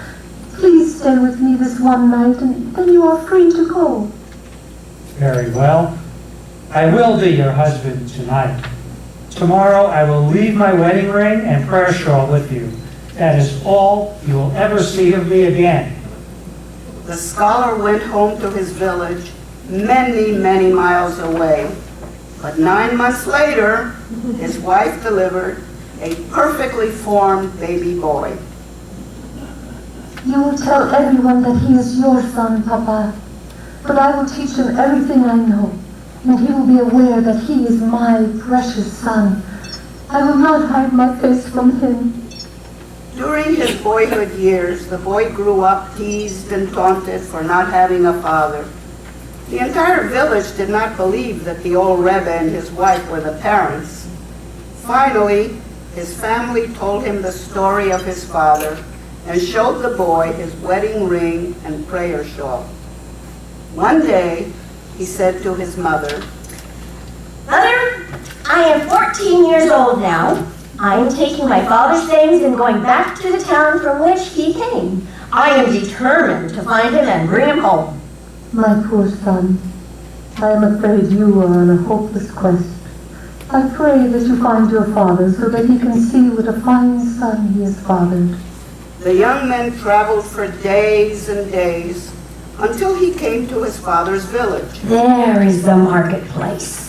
Please stay with me this one night, and then you are free to go. Very well. I will be your husband tonight. Tomorrow I will leave my wedding ring and prayer shawl with you. That is all you will ever see of me again. The scholar went home to his village, many, many miles away. But 9 months later, his wife delivered a perfectly formed baby boy. You will tell everyone that he is your son, Papa. But I will teach him everything I know, and he will be aware that he is my precious son. I will not hide my face from him. During his boyhood years, the boy grew up teased and taunted for not having a father. The entire village did not believe that the old Rebbe and his wife were the parents. Finally, his family told him the story of his father and showed the boy his wedding ring and prayer shawl. One day, he said to his mother, Mother, I am 14 years old now. I am taking my father's things and going back to the town from which he came. I am determined to find him and bring him home. My poor son, I am afraid you are on a hopeless quest. I pray that you find your father so that he can see what a fine son he has fathered. The young man traveled for days and days until he came to his father's village. There is the marketplace.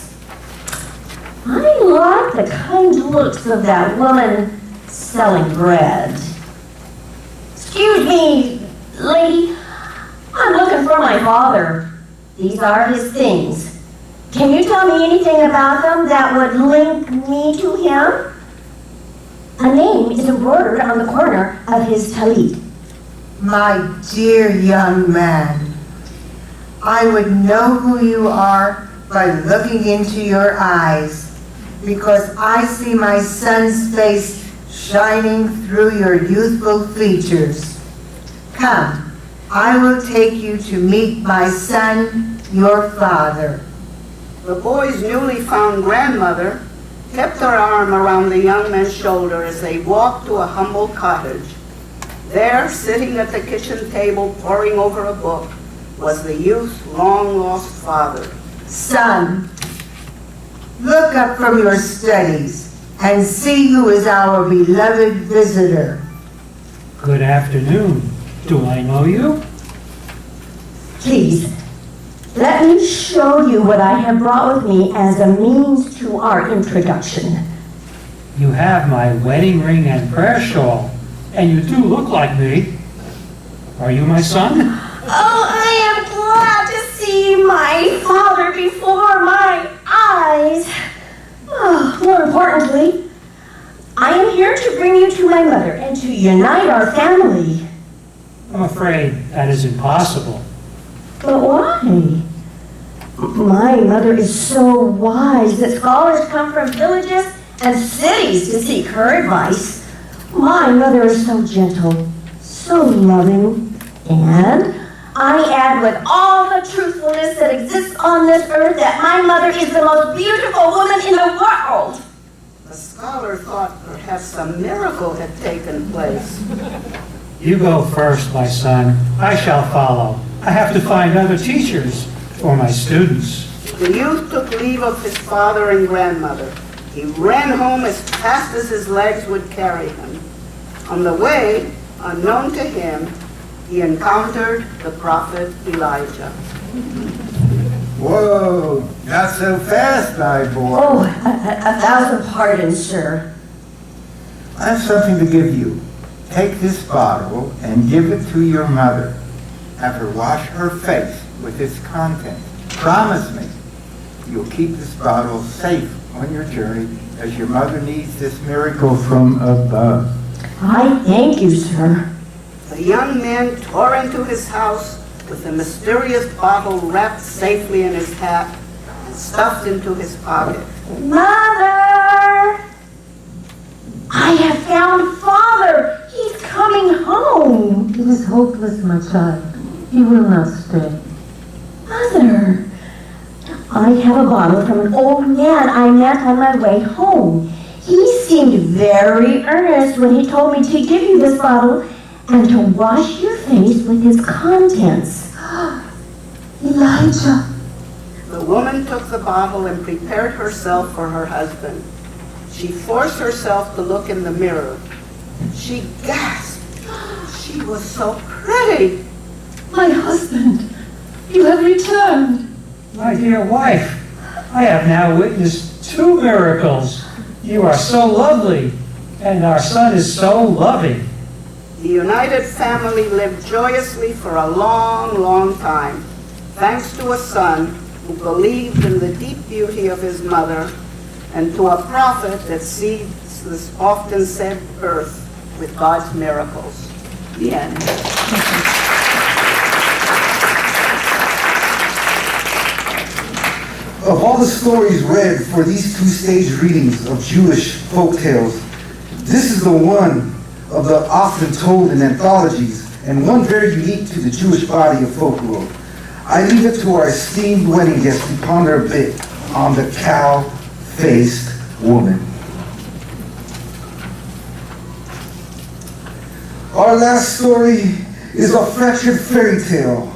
I like the kind looks of that woman selling bread. Excuse me, lady. I'm looking for my father. These are his things. Can you tell me anything about them that would link me to him? A name is embroidered on the corner of his tallit. My dear young man, I would know who you are by looking into your eyes, because I see my son's face shining through your youthful features. Come, I will take you to meet my son, your father. The boy's newly found grandmother kept her arm around the young man's shoulder as they walked to a humble cottage. There, sitting at the kitchen table, poring over a book, was the youth's long-lost father. Son, look up from your studies and see who is our beloved visitor. Good afternoon. Do I know you? Please, let me show you what I have brought with me as a means to our introduction. You have my wedding ring and prayer shawl, and you do look like me. Are you my son? Oh, I am glad to see my father before my eyes. Oh, more importantly, I am here to bring you to my mother and to unite our family. I'm afraid that is impossible. But why? My mother is so wise that scholars come from villages and cities to seek her advice. My mother is so gentle, so loving, and I add with all the truthfulness that exists on this earth that my mother is the most beautiful woman in the world. The scholar thought perhaps a miracle had taken place. You go first, my son. I shall follow. I have to find other teachers for my students. The youth took leave of his father and grandmother. He ran home as fast as his legs would carry him. On the way, unknown to him, he encountered the prophet Elijah. Whoa, not so fast, my boy. Oh, a thousand pardons, sir. I have something to give you. Take this bottle and give it to your mother. Have her wash her face with its contents. Promise me you'll keep this bottle safe on your journey, as your mother needs this miracle from above. I thank you, sir. The young man tore into his house with the mysterious bottle wrapped safely in his hat and stuffed into his pocket. Mother! I have found Father! He's coming home! It is hopeless, my child. He will not stay. Mother! I have a bottle from an old man I met on my way home. He seemed very earnest when he told me to give you this bottle and to wash your face with its contents. Elijah! The woman took the bottle and prepared herself for her husband. She forced herself to look in the mirror. She gasped. She was so pretty. My husband, you have returned. My dear wife, I have now witnessed 2 miracles. You are so lovely, and our son is so loving. The united family lived joyously for a long, long time, thanks to a son who believed in the deep beauty of his mother and to a prophet that sees this often said earth with God's miracles. The end. Of all the stories read for these 2-stage readings of Jewish folk tales, this is the one of the often told in anthologies and one very unique to the Jewish body of folklore. I leave it to our esteemed wedding guests to ponder a bit on the cow-faced woman. Our last story is a fractured fairy tale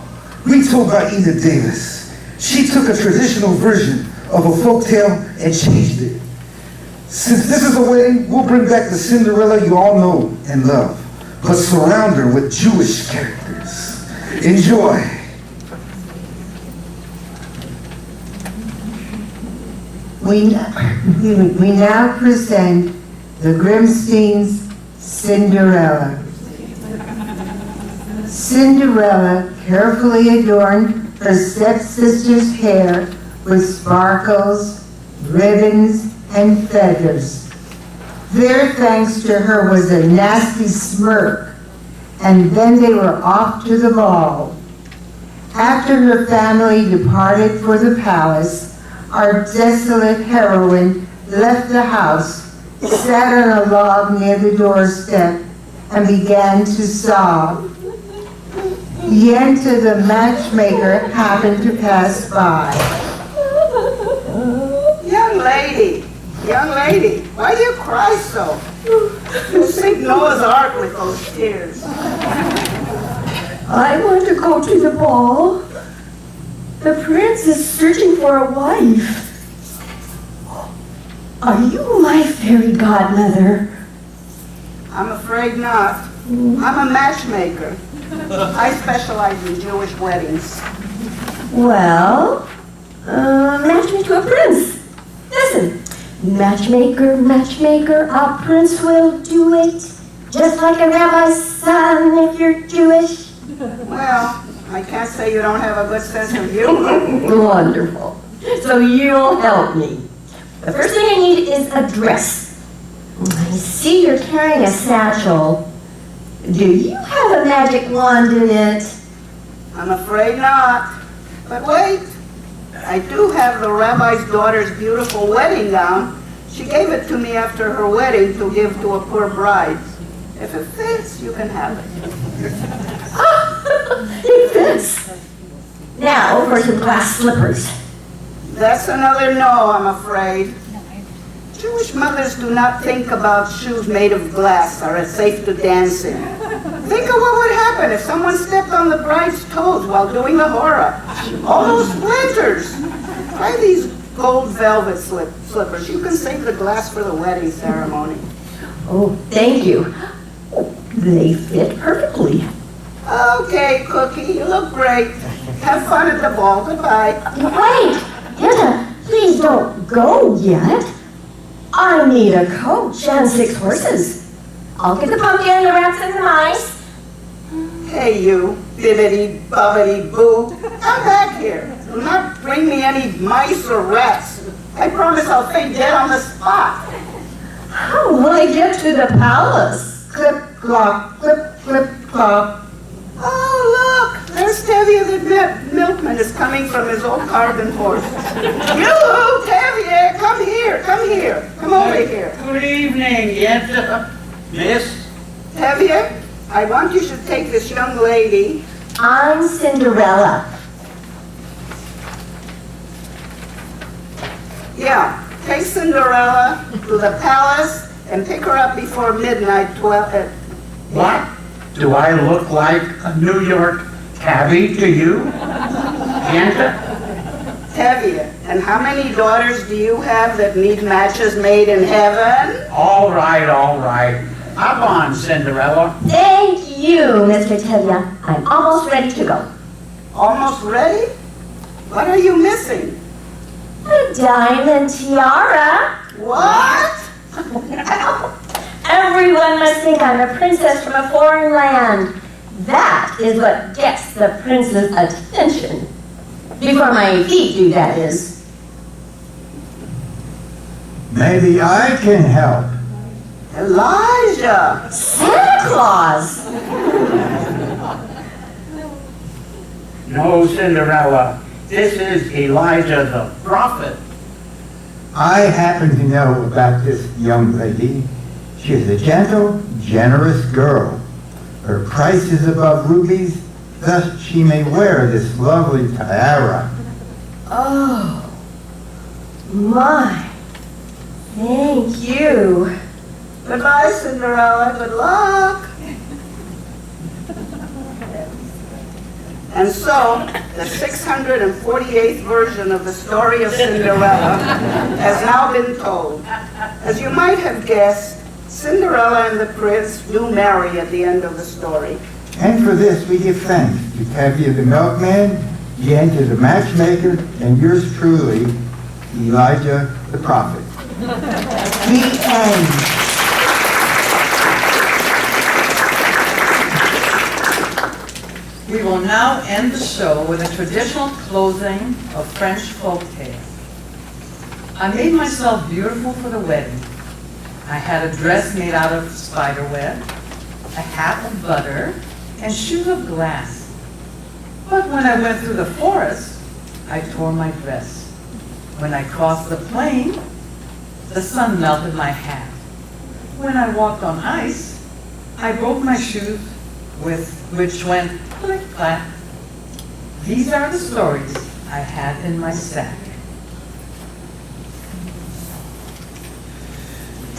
retold by Enid Davis. She took a traditional version of a folk tale and changed it. Since this is a wedding, we'll bring back the Cinderella you all know and love, but surround her with Jewish characters. Enjoy. We now present the Grimstein's Cinderella. Cinderella carefully adorned her stepsister's hair with sparkles, ribbons, and feathers. Their thanks to her was a nasty smirk, and then they were off to the ball. After her family departed for the palace, our desolate heroine left the house, sat on a log near the doorstep, and began to sob. Yenta the matchmaker happened to pass by. Young lady, why do you cry so? You sink Noah's Ark with those tears. I want to go to the ball. The prince is searching for a wife. Are you my fairy godmother? I'm afraid not. I'm a matchmaker. I specialize in Jewish weddings. Well, match me to a prince. Listen, matchmaker, matchmaker, a prince will do it. Just like a rabbi's son if you're Jewish. Well, I can't say you don't have a good sense of humor. Wonderful. So you'll help me. The first thing I need is a dress. I see you're carrying a satchel. Do you have a magic wand in it? I'm afraid not. But wait, I do have the rabbi's daughter's beautiful wedding gown. She gave it to me after her wedding to give to a poor bride. If it fits, you can have it. It fits. Now for some glass slippers. That's another no, I'm afraid. Jewish mothers do not think about shoes made of glass or as safe to dance in. Think of what would happen if someone stepped on the bride's toes while doing the hora. All those splinters. Try these gold velvet slippers. You can save the glass for the wedding ceremony. Oh, thank you. They fit perfectly. Okay, Cookie, you look great. Have fun at the ball. Goodbye. Wait! Yenta, please don't go yet. I need a coach and 6 horses. I'll get the pumpkin, the rats, and the mice. Hey, you, bibbity bobbity boo. Come back here. Do not bring me any mice or rats. I promise I'll faint dead on the spot. How will I get to the palace? Clip, clop, clip, clip, clop. Oh, look, there's Tevye the milkman is coming from his old carbon horse. You, Tevye, come here, come over here. Good evening, Yenta. Miss? Tevye, I want you to take this young lady. I'm Cinderella. Yeah, take Cinderella to the palace and pick her up before midnight. What? Do I look like a New York tabby to you? Yenta? Tevye, and how many daughters do you have that need matches made in heaven? All right. Hop on, Cinderella. Thank you, Mr. Tevye. I'm almost ready to go. Almost ready? What are you missing? A diamond tiara. What? Everyone must think I'm a princess from a foreign land. That is what gets the prince's attention. Before my feet do, that is. Maybe I can help. Elijah! Santa Claus! No, Cinderella. This is Elijah the prophet. I happen to know about this young lady. She is a gentle, generous girl. Her price is above rubies, thus she may wear this lovely tiara. Oh, my. Thank you. Goodbye, Cinderella. Good luck. And so, the 648th version of the story of Cinderella has now been told. As you might have guessed, Cinderella and the prince do marry at the end of the story. And for this we give thanks to Tevye the milkman, Yenta the matchmaker, and yours truly, Elijah the prophet. The end. We will now end the show with a traditional closing of French folk tales. I made myself beautiful for the wedding. I had a dress made out of spider web, a hat of butter, and shoes of glass. But when I went through the forest, I tore my dress. When I crossed the plain, the sun melted my hat. When I walked on ice, I broke my shoes, which went click-clack. These are the stories I had in my sack.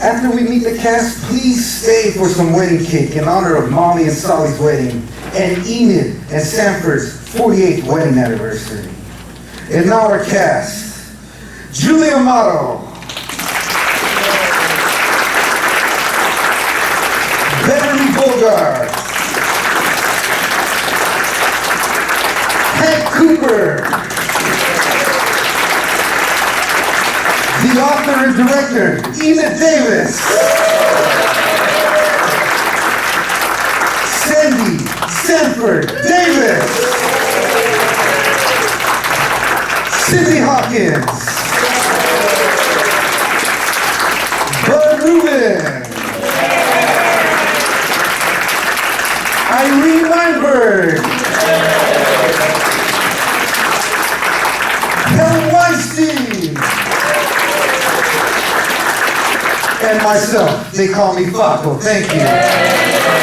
After we meet the cast, please stay for some wedding cake in honor of Molly and Solly's wedding and Enid and Sanford's 48th wedding anniversary. And now our cast. Julia Amato. Beverly Bogart. Hank Cooper. The author and director, Enid Davis. Sandy Sanford Davis. Cindy Hawkins. Bud Rubin. Irene Weinberg. Helen Weinstein. And myself, they call me Faco. Thank you.